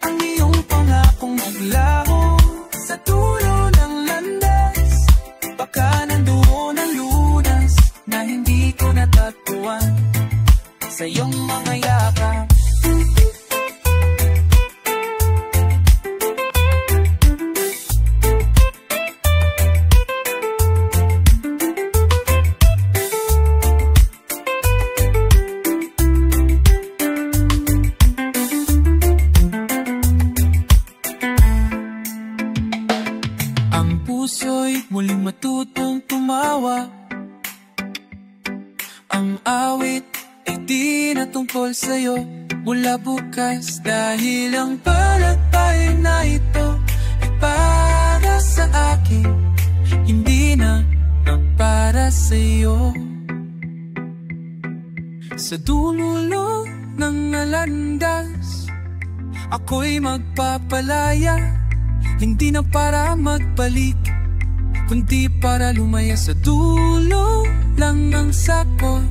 ang iyong pangakong naglaho. Sa dulo ng landas, baka nandoon ang lunas na hindi ko natagpuan sa iyong mga yakap. ay di na tungkol sa'yo mula bukas. Dahil ang palatay na ito ay para sa akin, hindi na para sa'yo. Sa dulo ng landas, ako'y magpapalaya, hindi na para magbalik, kundi para lumaya. Sa dulo lang ng sakot,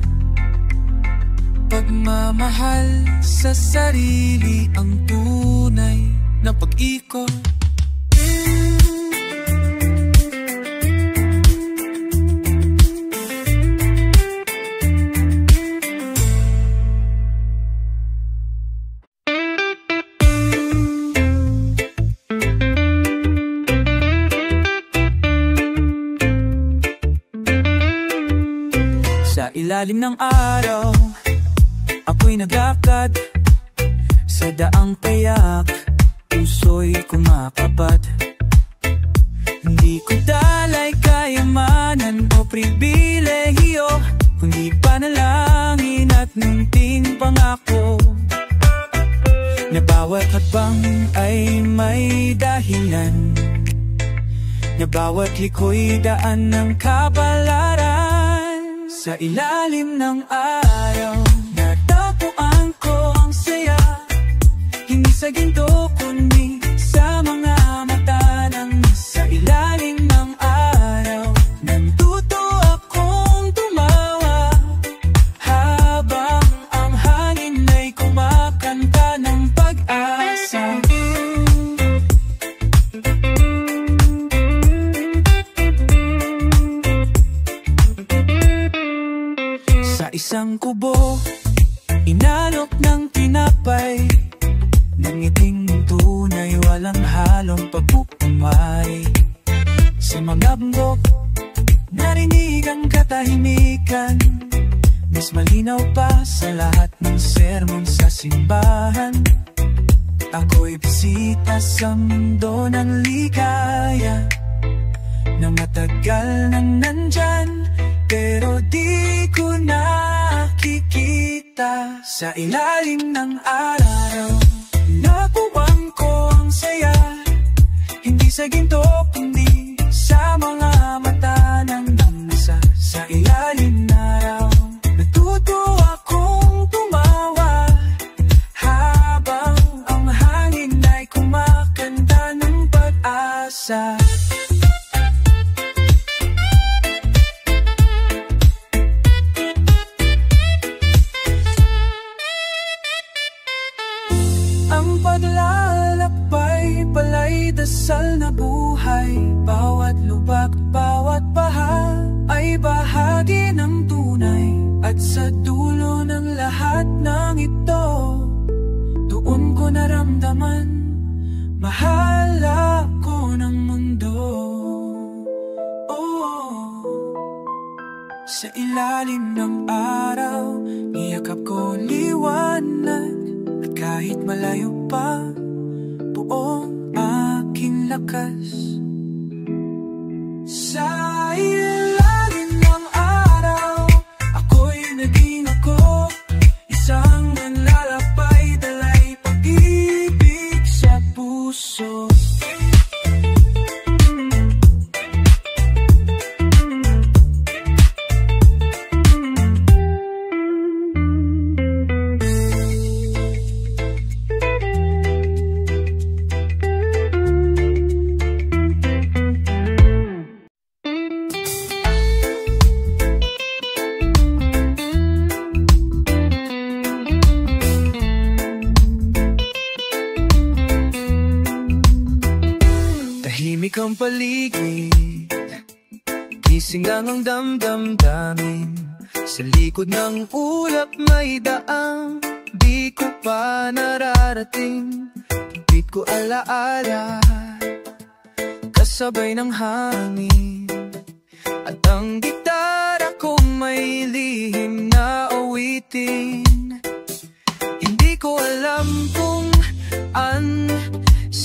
pagmamahal sa sarili ang tunay na pag-ikot. Sa ilalim ng araw, ako'y nagakad sa daang payak, puso'y kumakapat. Hindi ko dalay kayamanan o pribilehiyo, kundi panalangin at munting pangako, na bawat hakbang ay may dahilan, na bawat liko'y daan ng kapalaran. Sa ilalim ng araw, natagpuan ko ang saya, hindi sa ginto kundi sa mga mata ng sa ilalim ng araw. Natuto akong tumawa habang ang hangin ay kumakanta ng pag-asa. Sa isang kubo, inalok ng tinapay, ng ngiting tunay, walang halong pagpupumay. Sa mga bundok, narinig ang katahimikan, mas malinaw pa sa lahat ng sermon sa simbahan. Ako'y bisita sa mundo ng ligaya, na matagal nang nandyan, pero di ko nakikita. Sa ilalim ng araw, nakuwang ko ang saya, hindi sa ginto kundi sa mga mata ng isa. Sa ilalim ng araw, natuto akong tumawa habang ang hangin ay kumakanta ng pag-asa. Ang paglalakbay pala'y dasal na buhay, bawat lubak, bawat baha ay bahagi ng tunay. At sa dulo ng lahat ng ito, doon ko naramdaman, mahal ako ng mundo. Sa ilalim ng araw, niyakap ko liwanag, at kahit malayo pa, buong aking lakas. Sa ilalim ng araw, ako'y naging ako, isang manlalakbay, dalay pag-ibig sa puso. Tahimik ang paligid, gising lang ang damdamin. Sa likod ng ulap may daang di ko pa nararating. Tipid ko alaala, kasabay ng hangin. At ang gitara ko may lihim na awitin. Hindi ko alam kung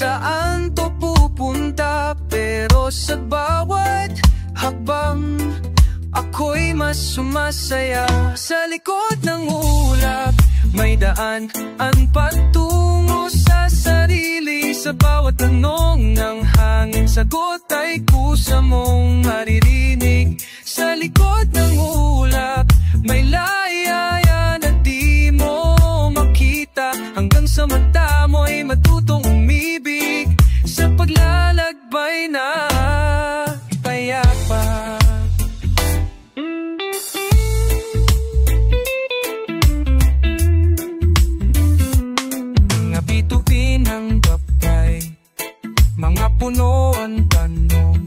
saan to pupunta, pero sa bawat hakbang ako'y mas sumasaya. Sa likod ng ulap, may daan patungo sa sarili. Sa bawat tanong ng hangin, sagot ay kusa mong maririnig. Sa likod ng ulap, may layaya na di mo makita, hanggang sa mata mo'y matutong umibig sa paglalakbay na payapa. Mga bituin ng gabay, mga puno ang tanong,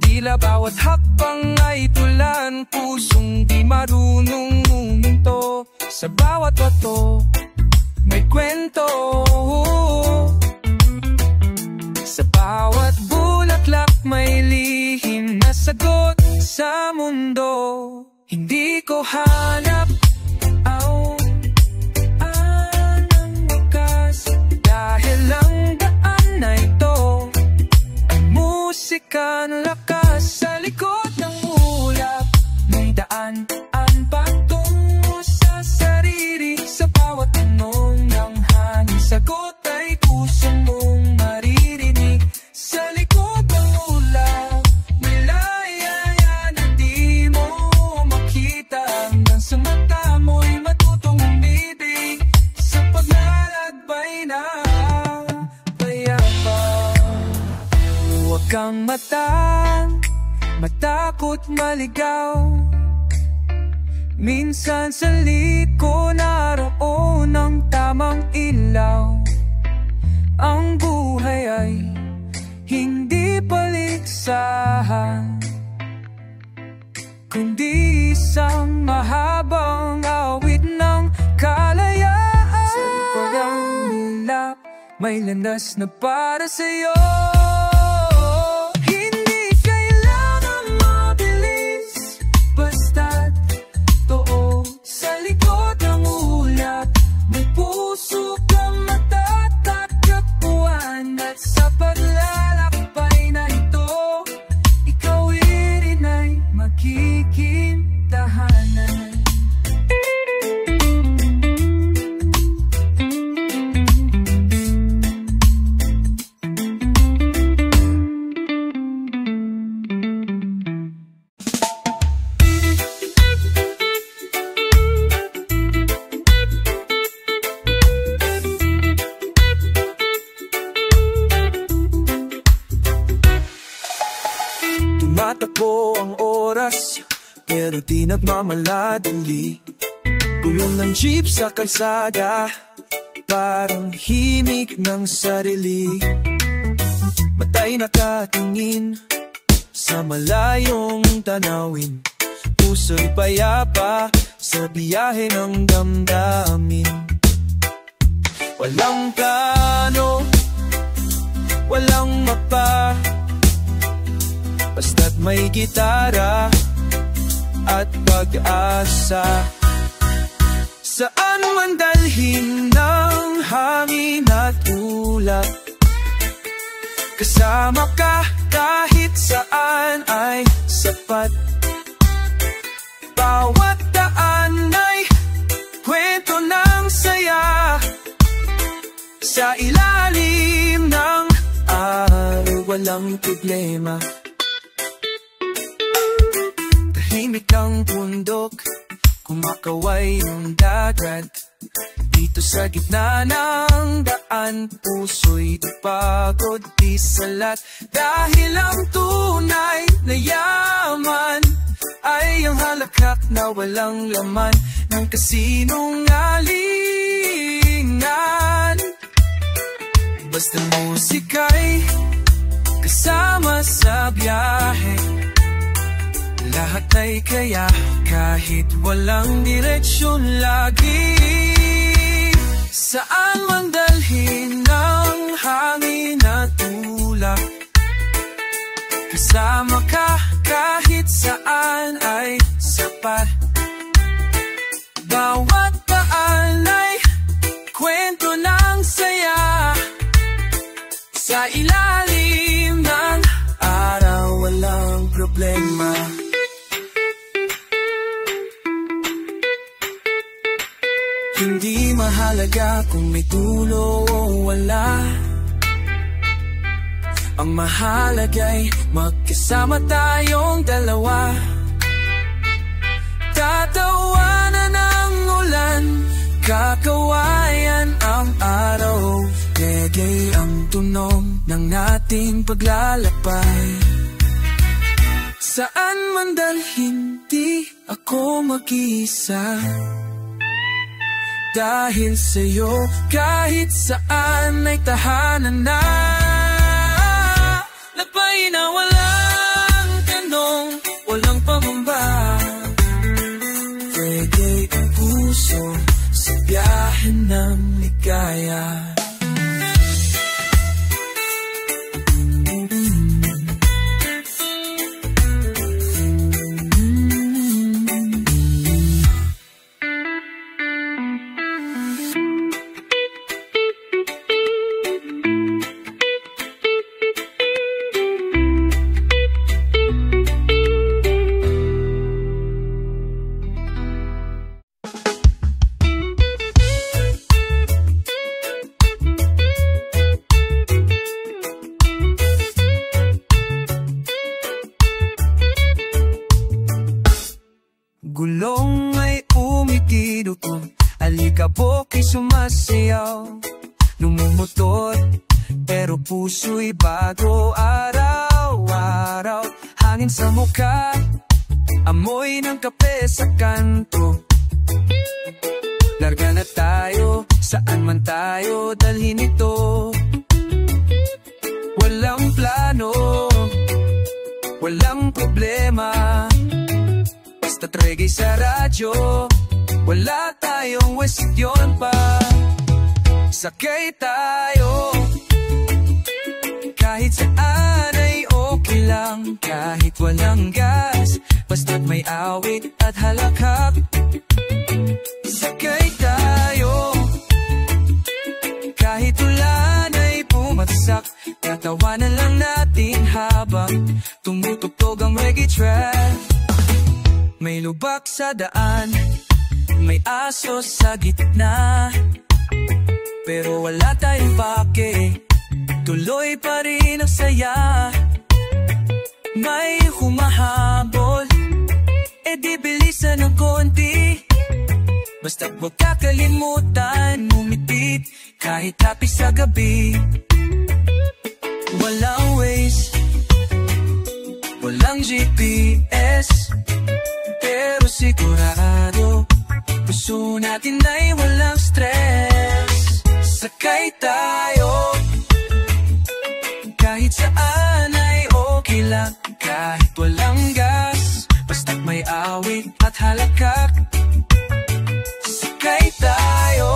tila bawat hakbang ay tulan, pusong di marunong huminto. Sa bawat bato may kwento, sa bawat bulaklak may lihim na sagot sa mundo. Hindi ko hanap ang wakas, dahil ang daan na ito ay musika ng lakas. Sa likod ng ulap, may daan patungo sa sarili. Sa bawat tanong ng hangin, sagot ay puso mong maririnig. Sa likod ng ulap, may layaya na di mo makita, hanggang sa mata mo'y matutong umibig sa paglalakbay na payapa. Huwag kang matakot maligaw, minsan sa liko naroon ang tamang ilaw. Ang buhay ay hindi paligsahan, kundi isang mahabang awit ng kalayaan. Sa parang ulap, may landas na para sa'yo. Hindi kailangan mabilis, basta't totoo. Sa likod ng ulap, may puso kang matatagpuan, at sa paglalakbay na ito, ikaw rin ay magiging tahanan. Tumatakbo ang oras, pero di nagmamaladali. Gulong ng jeep sa kalsada, parang himig ng sarili. Matay nakatingin sa malayong tanawin, puso'y payapa sa biyahe ng damdamin. Walang plano, walang mapa, basta't may gitara at pag-asa. Saan man dalhin ng hangin at ulap, kasama ka kahit saan ay sapat. Bawat daan ay kwento ng saya, sa ilalim ng araw walang problema. Tahimik ang bundok, kumakaway yung dagat. Dito sa gitna ng daan, puso'y di pagod, di salat. Dahil ang tunay na yaman ay ang halakhak na walang laman ng kasinungalingan. Basta musika'y kasama sa biyahe, lahat ay kaya kahit walang direksyon lagi. Saan man dalhin ng hangin at ulap, kasama ka kahit saan ay sapat. Bawat daan ay kwento ng saya, sa ilalim ng araw walang problema. Hindi mahalaga kung may dulo o wala. Ang mahalaga'y magkasama tayong dalawa. Tatawanan ang ulan, kakawayan ang araw. Reggae ang tunog ng ating paglalakbay. Saan man dalhin, di ako mag-iisa. Dahil sa'yo, kahit saan ay tahanan na. Lakbay na walang tanong, walang pabamba. Reggae ang puso sa biyahe ng ligaya. Gulong ay umikiduto, alikabok ay sumasayaw. Lumumotor, pero puso'y bago araw-araw. Hangin sa mukha, amoy ng kape sa kanto. Larga na tayo, saan man tayo dalhin ito. Walang plano, walang problema. Basta't reggae sa radyo, wala tayong westyon pa. Sakay tayo, kahit saan ay okay lang. Kahit walang gas, basta't may awit at halakhak. Sakay tayo, kahit ulan ay bumagsak. Tatawanan lang natin habang tumutugtog ang reggae track. May lubak sa daan, may aso sa gitna, pero wala tayong pake, tuloy pa rin ang saya. May humahabol, di bilisan ng konti. Basta't huwag kakalimutan, umipit kahit tapis sa gabi. Walang Waze, walang GPS, pero sigurado, puso natin ay walang stress. Sakay tayo, kahit saan ay okay lang. Kahit walang gas, basta't may awit at halakhak. Sakay tayo,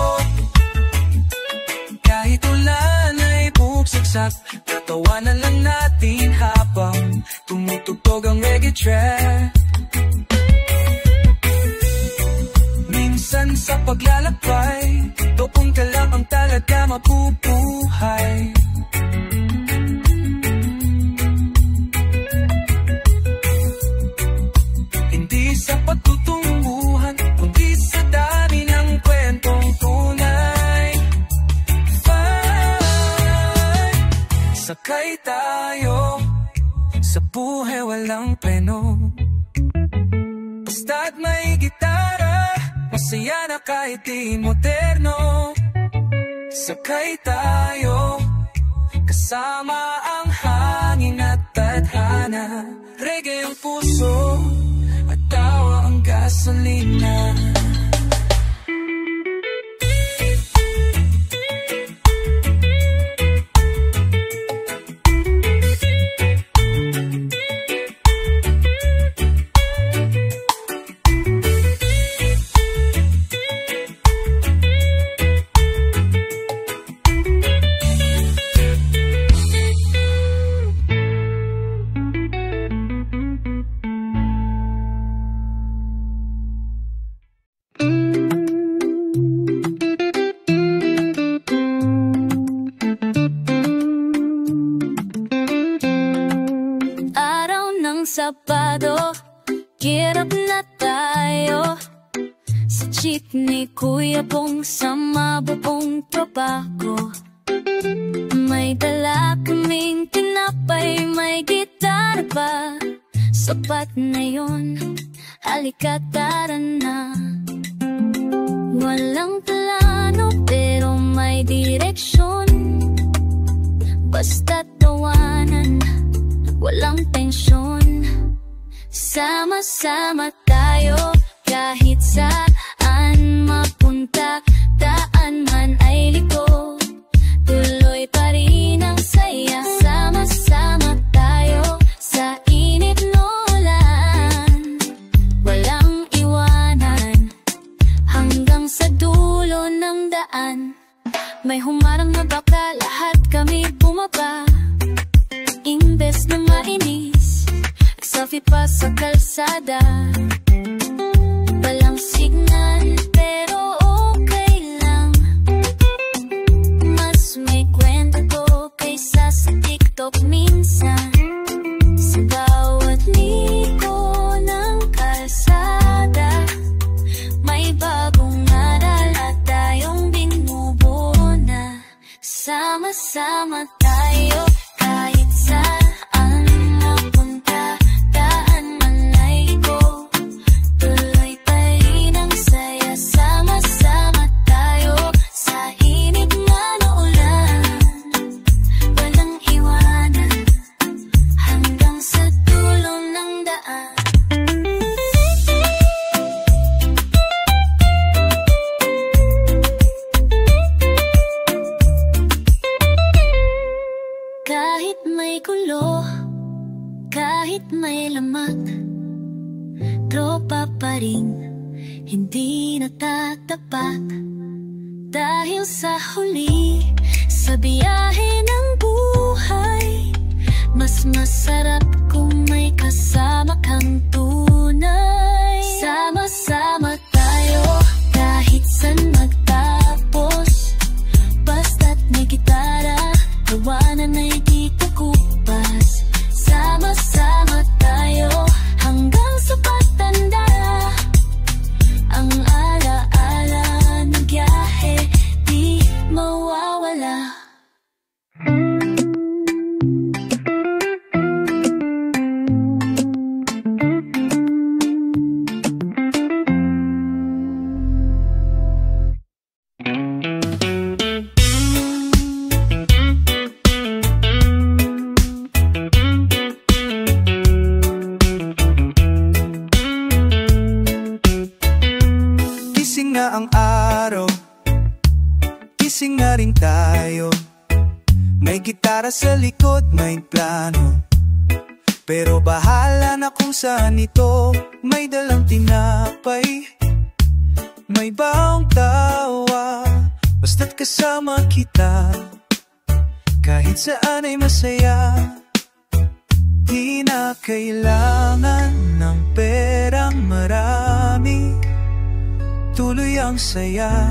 kahit ulan ay bugsagsak. Tatawanan lang natin habang tumutugtog ang reggae track. Minsan sa paglalakbay, doon ka lang ang talaga mabubuhay. Hindi sa pagtutunguhan, kundi sa dami ng kwentong tunay. Sakay tayo, sa buhay walang pleno. Basta't may gitara, masaya na kahit di moderno. Sakay tayo, kasama ang hangin at tadhana. Reggae ang puso, at tawa ang gasolina. yabong sa mabubong tropa ko. May dala kaming tinapay, may gitara pa. Sapat na yun, halika tara na. Walang plano pero may direksyon, basta't tawanan, walang tensyon. Sama-sama tayo kahit saan mapunta, daan man ay liko, tuloy pa rin ang saya. Sama-sama tayo sa init nulan, walang iwanan hanggang sa dulo ng daan. May humarang na baka, lahat kami bumaba. Imbes na mainis, selfie pa sa kalsada. Walang signal pero okay lang, mas may kwento to kaysa sa TikTok minsan. Sa bawat liko ng kalsada, may bagong aral at tayong binubuo na. Sama-sama tayo kahit saan mapunta, daan man ay liko, tuloy pa rin ang saya. Sama-sama tayo sa init na ulan, walang iwanan hanggang sa dulo ng daan. Kahit may gulo, kahit may lamat, tropa pa rin, hindi natatapat. Dahil sa huli, sa biyahe ng buhay, mas masarap kung may kasama kang tunay. Sama-sama tayo kahit saan magtapos, basta't may gitara, tawanan ay di takupas. Sama-sama tayo hanggang sa pagtanda, ang ala-ala ng biyahe di mawawala. Gising na ang araw, gising na rin tayo. May gitara sa likod, may plano, pero bahala na kung saan ito. May dalang tinapay, may baong tawa, basta't kasama kita, kahit saan ay masaya. Di na kailangan ng perang marami, tuloy ang saya,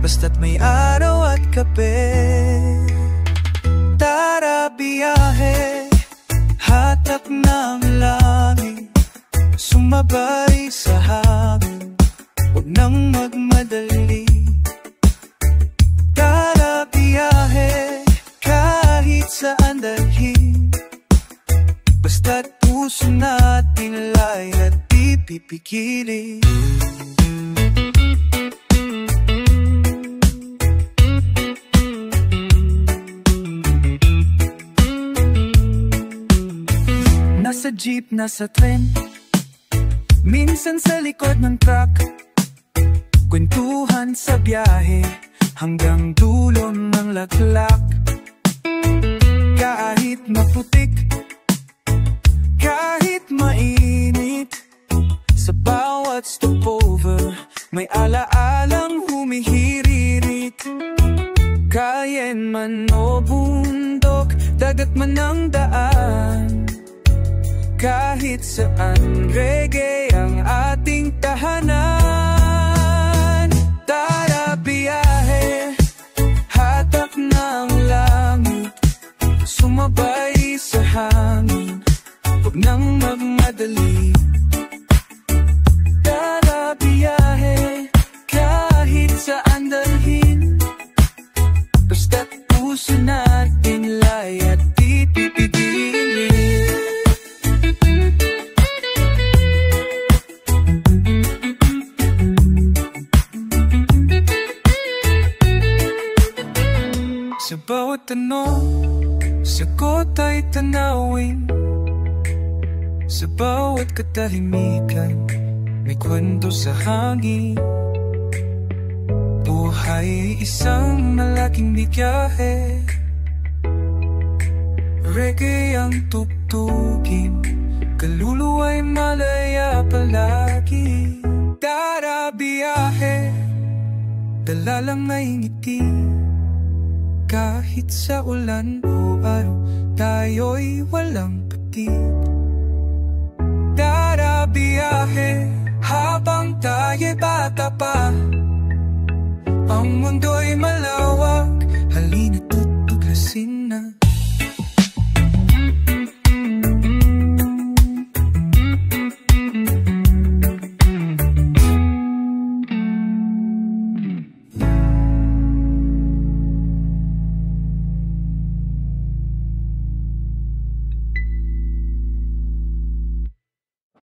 basta't may araw at kape. Tara biyahe, hatak ng langit, sumabay sa hangin, huwag nang magmadali. Tara biyahe, kahit saan dalhin, basta't puso natin lay at di pipigilin. Nasa jeep, nasa tren, minsan sa likod ng truck, kwentuhan sa biyahe hanggang dulo ng laklak. Kahit maputik, kahit mainit, sa bawat stopover may alaalang humihiririt. Kayen man o bundok, dagat man ang daan, kahit saan reggae ang ating tahanan. Tara biyahe, hatak ng langit, sumabay sa hangin, huwag nang magmadali. Tara biyahe, kahit saan dalhin. Basta't puso natin lay at di pipigilin. Sa bawat tanong, sagot ay tanawin. Sa bawat katahimikan, may kwento sa hangin. Buhay ay isang malaking bigahe. Reggae ang tugtugin, kaluluwa'y malaya palagi. Tara biyahe, dala lang ay ngiti. Kahit sa ulan o araw, tayo'y walang patid. Tara biyahe, habang tayo'y bata pa. Ang mundo'y malayo.